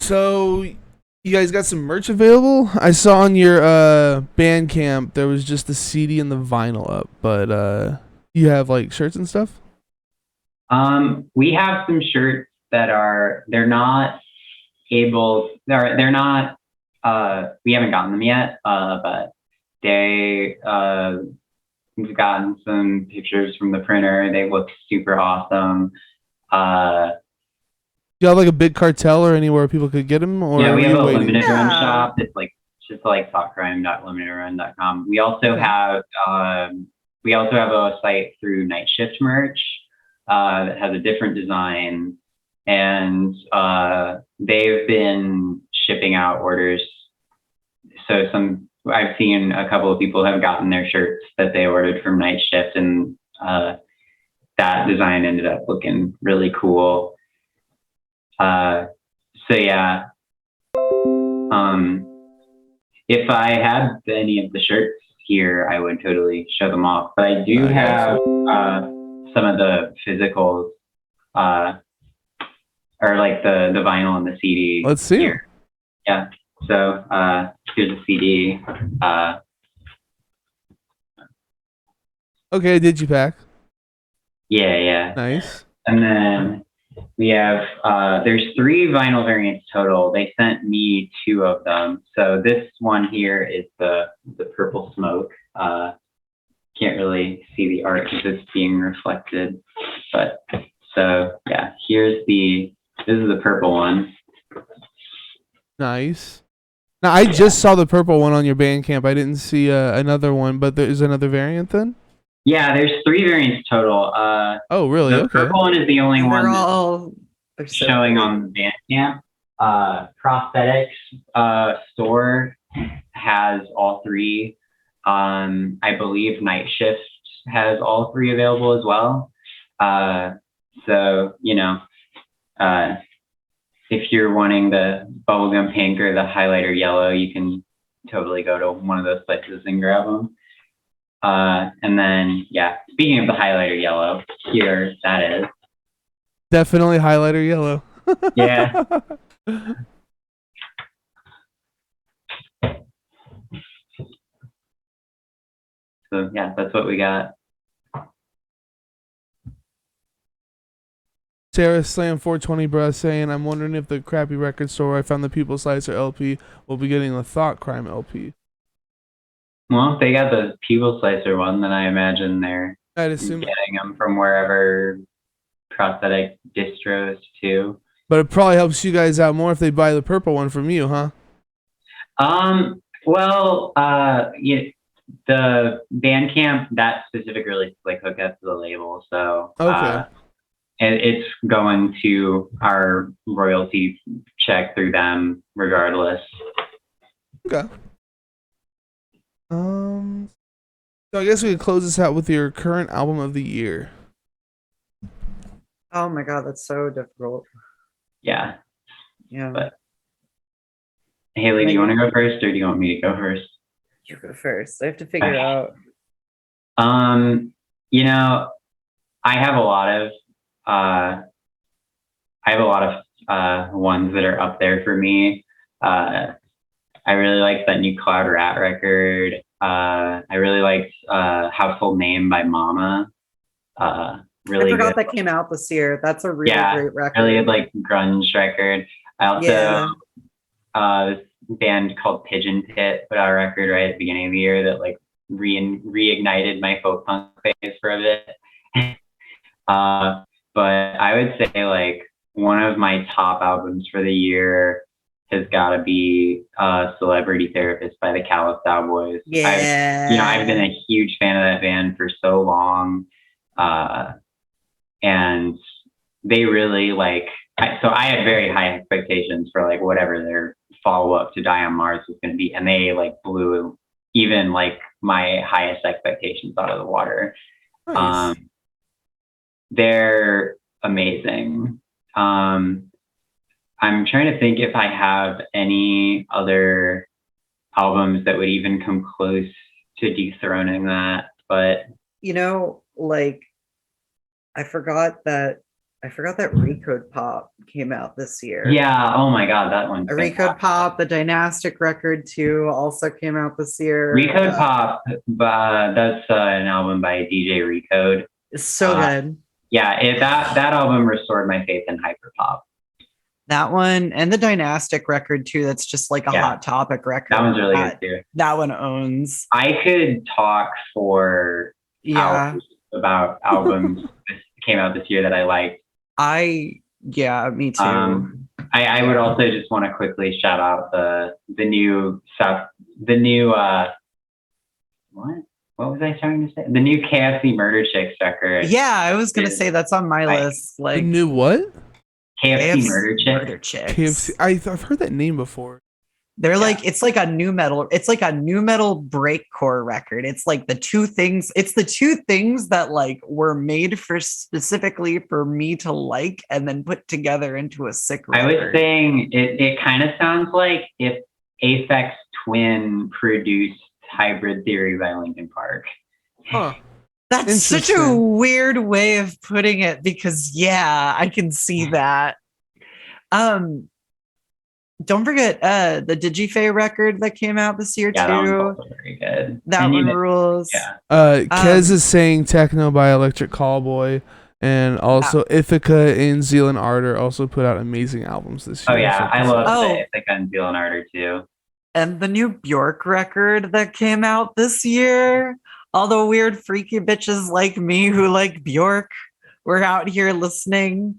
So you guys got some merch available? I saw on your Bandcamp there was just the CD and the vinyl up, but you have like shirts and stuff? We have some shirts that they're not we haven't gotten them yet, but we've gotten some pictures from the printer. They look super awesome. Do you have like a big cartel or anywhere people could get them? Or yeah, we have a waiting? limited run shop. It's like just like thotcrime.limitedrun.com. We also have a site through Night Shift Merch that has a different design, and they've been shipping out orders. So I've seen a couple of people have gotten their shirts that they ordered from Night Shift, and that design ended up looking really cool. So yeah, if I had any of the shirts here, I would totally show them off. But I do have some of the physicals, or like the vinyl and the CD. Let's see. Here. Yeah. So here's a CD. Okay, Digipack. Yeah. Nice. And then we have there's 3 vinyl variants total. They sent me 2 of them. So this one here is the purple smoke. Can't really see the art because it's being reflected. But so yeah, this is the purple one. Nice. Now I just saw the purple one on your Bandcamp. I didn't see another one, but there is another variant then? Yeah, there's 3 variants total. Oh, really? The Okay. purple one is the only one They're so showing pretty. on the Bandcamp. Prosthetics store has all 3. I believe Night Shift has all 3 available as well. So if you're wanting the bubblegum pink or the highlighter yellow, you can totally go to one of those places and grab them. And then, yeah, speaking of the highlighter yellow, here that is. Definitely highlighter yellow. Yeah. So yeah, that's what we got. Sarah Slam 420 bro saying, I'm wondering if the crappy record store where I found the People Slicer LP will be getting the Thotcrime LP. Well, if they got the People Slicer one, then I imagine they're I'd assume, getting them from wherever prosthetic distros too. but it probably helps you guys out more if they buy the purple one from you, huh? Well, the Bandcamp, that specific release like hooked up to the label, so Okay. it's going to our royalty check through them regardless. Okay. So I guess we could close this out with your current album of the year. Oh my god, that's so difficult. Yeah. Yeah. But Hayley, do you want to go first or do you want me to go first? You go first. I have to figure out. I have a lot of ones that are up there for me. I really liked that new Cloud Rat record. I really liked Household Name by Mama. Really I forgot good. that came out this year. That's a really great record. Really good, like grunge record. I also this band called Pigeon Pit put out a record right at the beginning of the year that like reignited my folk punk phase for a bit. But I would say like one of my top albums for the year has got to be Celebrity Therapist by the Callous Cowboys. Yeah. I've been a huge fan of that band for so long. And they really so I had very high expectations for like whatever their follow-up to Die on Mars was going to be. And they like blew even like my highest expectations out of the water. Nice. They're amazing. I'm trying to think if I have any other albums that would even come close to dethroning that, but I forgot that Recode Pop came out this year. Yeah, oh my god, that one. Recode Pop, the Dynastic record too, also came out this year. Recode Pop, that's an album by DJ Recode. It's so good. Yeah, that album restored my faith in hyperpop. That one and the Dynastic record too. That's just like a Hot Topic record. That one's really good too. That one owns. I could talk for hours about albums that came out this year that I liked. Me too. I would also just want to quickly shout out the new what was I trying to say? The new KFC Murder Chicks record. Yeah, I was gonna say that's on my list. Like the new what? KFC Murder Chick. Murder Chicks. KFC. I've heard that name before. They're like, it's like a new metal breakcore record. It's like the two things that like were made for specifically for me to like and then put together into a sick record. I was saying it kind of sounds like if Aphex Twin produced Hybrid Theory by Linkin Park. Huh. That's such a weird way of putting it because yeah, I can see that. Don't forget the DigiFay record that came out this year too. That was also very good. That one rules. Yeah. Kez is saying Techno by Electric Callboy, and also Ithaca and Zealand Ardor also put out amazing albums this year. Oh yeah, I love Ithaca and Zealand Ardor too. And the new Bjork record that came out this year. All the weird freaky bitches like me who like Bjork were out here listening.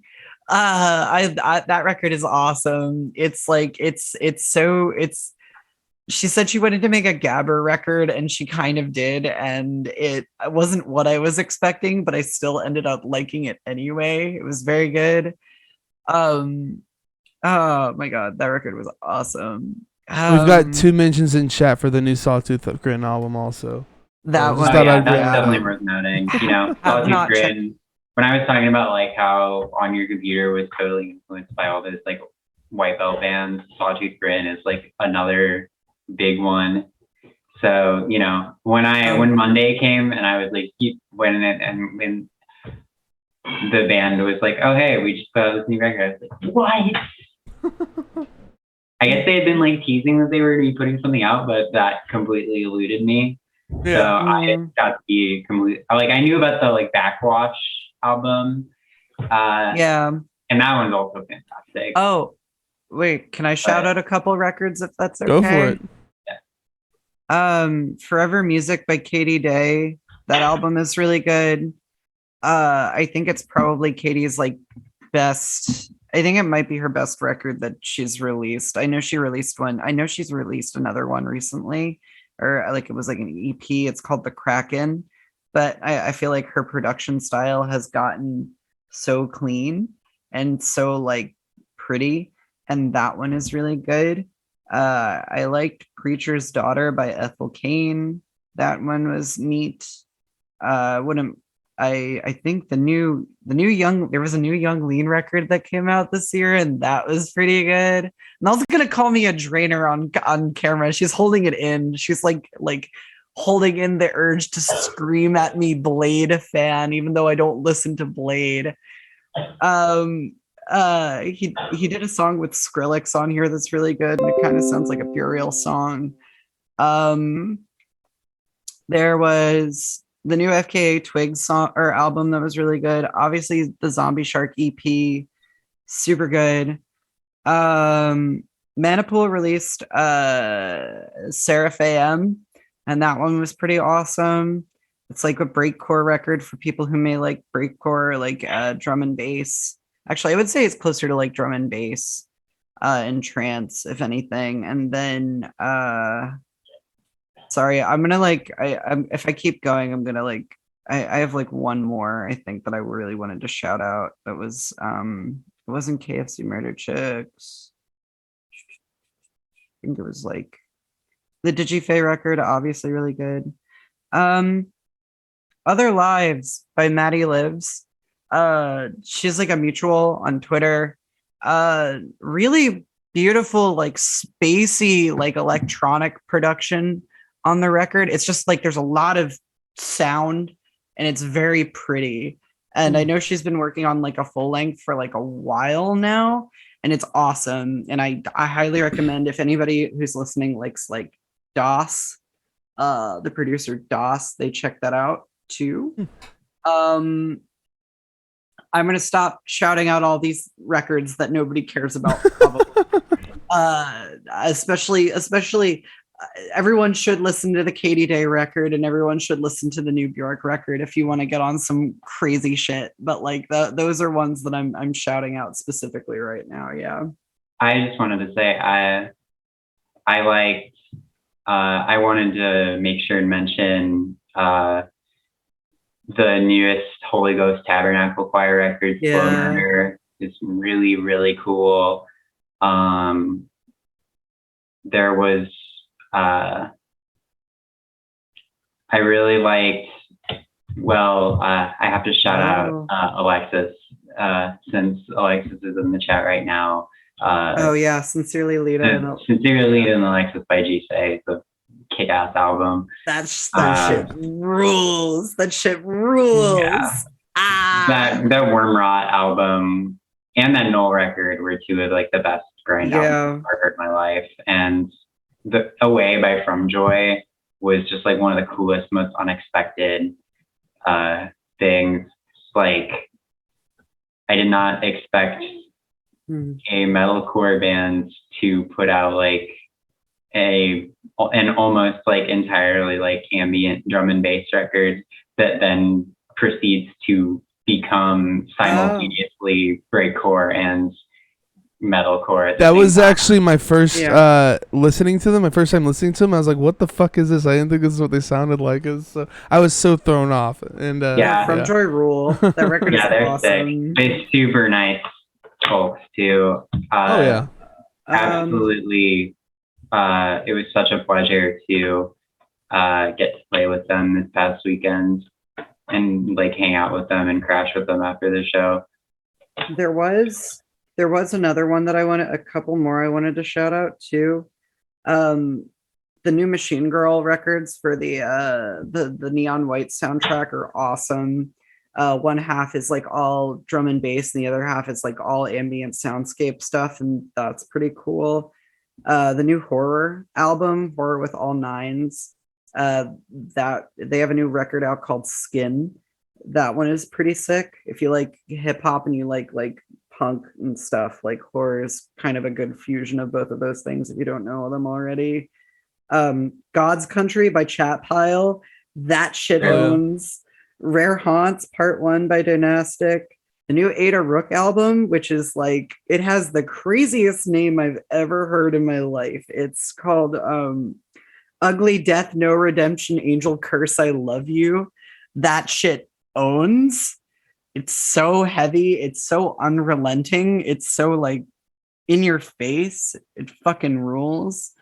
That record is awesome. It's like she said she wanted to make a Gabber record and she kind of did, and it wasn't what I was expecting, but I still ended up liking it anyway. It was very good. Oh my god, that record was awesome. We've got 2 mentions in chat for the new Sawtooth Grin album also. That one, that's definitely worth noting. You know, Sawtooth Grin. When I was talking about like how On Your Computer was totally influenced by all those like white belt bands, Sawtooth Grin is like another big one. So, you know, when Monday came and I was like when the band was like, oh hey, we just put out this new record, I was like, what? I guess they had been like teasing that they were gonna be putting something out, but that completely eluded me. Yeah. So I got to be complete. Like I knew about the like Backwash album. Yeah. And that one's also fantastic. Oh, wait, can I shout out a couple records if that's okay? Go for it. Yeah. Forever Music by Katie Day. That album is really good. I think it's probably Katie's like best. I think it might be her best record that she's released. I know she released one. I know she's released another one recently, or like it was like an EP. It's called The Kraken. But I feel like her production style has gotten so clean and so like pretty, and that one is really good. I liked Preacher's Daughter by Ethel Cain. That one was neat. I think there was a new Young Lean record that came out this year, and that was pretty good. And also gonna call me a drainer on camera. She's holding it in. She's like holding in the urge to scream at me, Blade fan, even though I don't listen to Blade. He did a song with Skrillex on here that's really good, and it kind of sounds like a Burial song. There was the new FKA Twigs song or album that was really good. Obviously, the Zombie Shark EP, super good. Manipool released Seraph AM, and that one was pretty awesome. It's like a breakcore record for people who may like breakcore, like drum and bass. Actually, I would say it's closer to like drum and bass and trance, if anything. And then, sorry, I'm gonna like, if I keep going, I'm gonna like, I have like one more, I think, that I really wanted to shout out. That was, it wasn't KFC Murder Chicks. I think it was like the DigiFay record, obviously really good. Other Lives by Maddie Lives. She's like a mutual on Twitter. Really beautiful, like spacey, like electronic production on the record. It's just like there's a lot of sound and it's very pretty. And I know she's been working on like a full length for like a while now, and it's awesome. And I highly recommend, if anybody who's listening likes like DOS, the producer DOS, they check that out too. I'm gonna stop shouting out all these records that nobody cares about, probably. Especially everyone should listen to the Katie Day record, and everyone should listen to the new Bjork record if you want to get on some crazy shit. But like those are ones that I'm shouting out specifically right now. Yeah. I just wanted to say I wanted to make sure and mention the newest Holy Ghost Tabernacle Choir record, Slow Murder. is really, really cool. There was, I really liked, I have to shout out Alexis, since Alexis is in the chat right now. Sincerely Lita. Sincerely Lita and Alexis by G-Say. It's a kick-ass album. That shit rules. That shit rules. Yeah. That Wormrot album and that Null record were two of like the best grind albums I've ever heard in my life. And the Away by From Joy was just like one of the coolest, most unexpected things. Like, I did not expect a metalcore band to put out like an almost like entirely like ambient drum and bass record that then proceeds to become simultaneously breakcore and metalcore. That was actually my first listening to them. My first time listening to them, I was like, "What the fuck is this?" I didn't think this is what they sounded like. I was so thrown off. And From Joy rule. That record is they're awesome. Sick. They're super nice folks too. Absolutely. It was such a pleasure to get to play with them this past weekend and like hang out with them and crash with them after the show. There was another one that a couple more I wanted to shout out too. The new Machine Girl records for the Neon White soundtrack are awesome. One half is like all drum and bass, and the other half is like all ambient soundscape stuff, and that's pretty cool. The new Horror album, Horror with all nines, that they have a new record out called Skin. That one is pretty sick. If you like hip hop and you like punk and stuff, like Horror is kind of a good fusion of both of those things if you don't know them already. God's Country by Chat Pile, that shit owns. Rare Haunts Part 1 by Dynastic. The new Ada Rook album, which is like, it has the craziest name I've ever heard in my life. It's called Ugly Death, No Redemption, Angel Curse, I Love You. That shit owns. It's so heavy. It's so unrelenting. It's so like in your face. It fucking rules.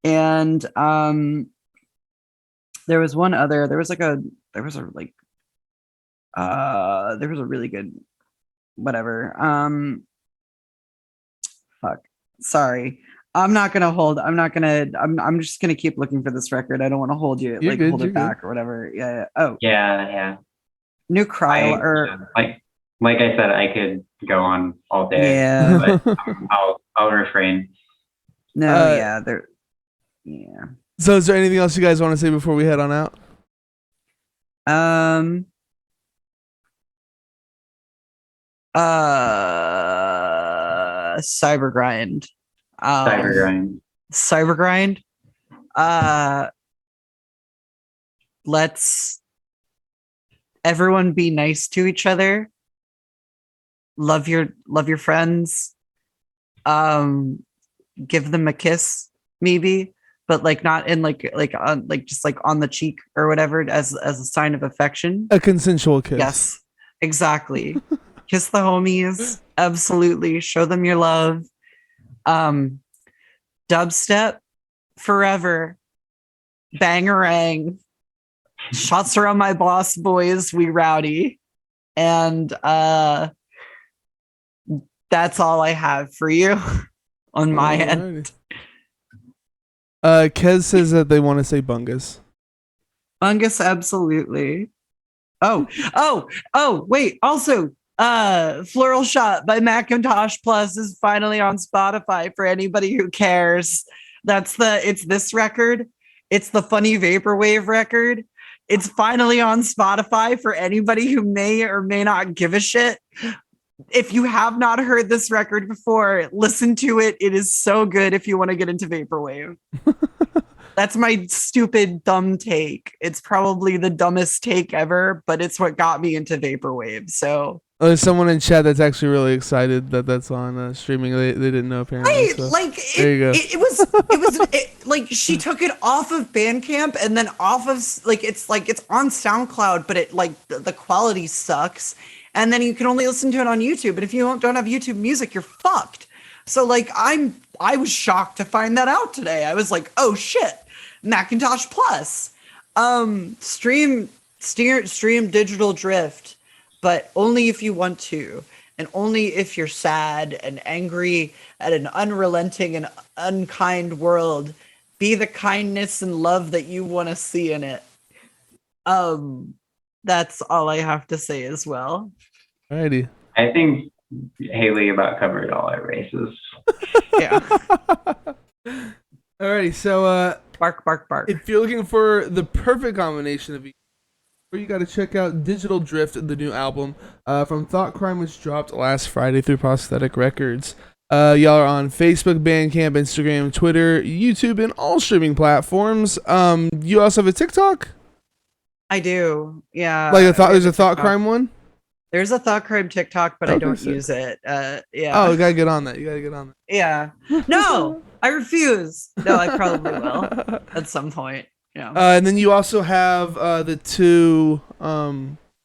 And there was a really good whatever. Sorry. I'm just gonna keep looking for this record. I don't want to hold you hold it back or whatever. Yeah. Oh. Yeah. New Cryo like I said, I could go on all day. Yeah. But I'll refrain. No, So is there anything else you guys want to say before we head on out? Cybergrind. Cybergrind. Let's everyone be nice to each other. Love your friends. Give them a kiss, maybe, but like not in like just like on the cheek or whatever as a sign of affection. A consensual kiss. Yes, exactly. Kiss the homies. Absolutely. Show them your love. Dubstep forever. Bangarang. Shots around my boss boys. We rowdy. And that's all I have for you on my end. Kez says that they want to say Bungus. Bungus, absolutely. Oh, wait. Also, Floral Shot by Macintosh Plus is finally on Spotify for anybody who cares. It's this record. It's the funny vaporwave record. It's finally on Spotify for anybody who may or may not give a shit. If you have not heard this record before, listen to it. It is so good if you want to get into vaporwave. That's my stupid, dumb take. It's probably the dumbest take ever, but it's what got me into vaporwave. So there's someone in chat that's actually really excited that that's on streaming. They didn't know apparently. Right, so. there you go. It was like she took it off of Bandcamp and then off of it's on SoundCloud, but it like the quality sucks. and then you can only listen to it on YouTube. And if you don't have YouTube Music, you're fucked. So like I was shocked to find that out today. I was like, oh shit, Macintosh Plus. Stream Digital Drift, but only if you want to, and only if you're sad and angry at an unrelenting and unkind world. Be the kindness and love that you want to see in it. That's all I have to say as well. Alrighty. I think Hayleyy about covered all our bases. Yeah. Alrighty, so Bark, bark, bark. if you're looking for the perfect combination of each, you got to check out Digital Drift, the new album from Thotcrime, which dropped last Friday through Prosthetic Records. Y'all are on Facebook, Bandcamp, Instagram, Twitter, YouTube, and all streaming platforms. You also have a TikTok? I do. Yeah. Like there's a Thotcrime one? There's a Thotcrime TikTok, but I don't sick. use it. Yeah. Oh, you gotta get on that. You gotta get on that. Yeah. No, I refuse. No, I probably will at some point. Yeah. And then you also have the two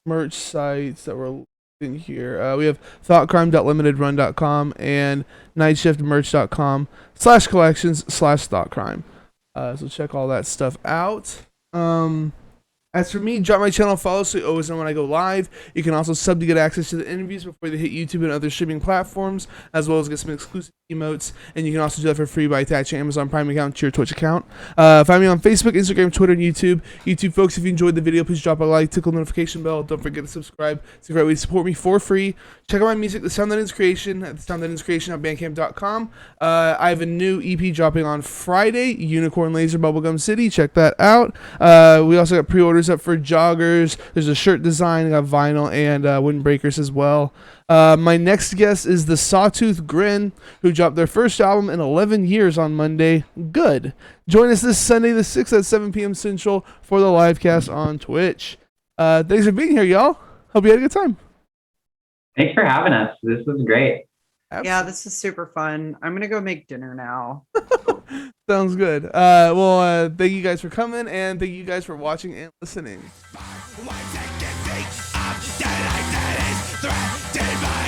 merch sites that we're in here. We have thoughtcrime.limitedrun.com and nightshiftmerch.com/collections/thoughtcrime. So check all that stuff out. As for me, drop my channel, follow so you always know when I go live. You can also sub to get access to the interviews before they hit YouTube and other streaming platforms, as well as get some exclusive emotes. And you can also do that for free by attaching an Amazon Prime account to your Twitch account. Find me on Facebook, Instagram, Twitter, and YouTube. YouTube folks, if you enjoyed the video, please drop a like, tickle the notification bell. Don't forget to subscribe. It's a great way to support me for free. Check out my music, The Sound That Ends Creation, at thesoundthatenscreation.bandcamp.com. I have a new EP dropping on Friday, Unicorn Laser Bubblegum City. Check that out. We also got pre-orders up for joggers. There's a shirt design. I got vinyl and windbreakers as well. My next guest is the Sawtooth Grin, who dropped their first album in 11 years on Monday. Good. Join us this Sunday the 6th at 7 p.m. Central for the live cast on Twitch. Thanks for being here, y'all. Hope you had a good time. Thanks for having us. This was great. Yeah, this is super fun. I'm going to go make dinner now. Sounds good. Well, thank you guys for coming, and thank you guys for watching and listening. Why take the seat of the life that is threatened by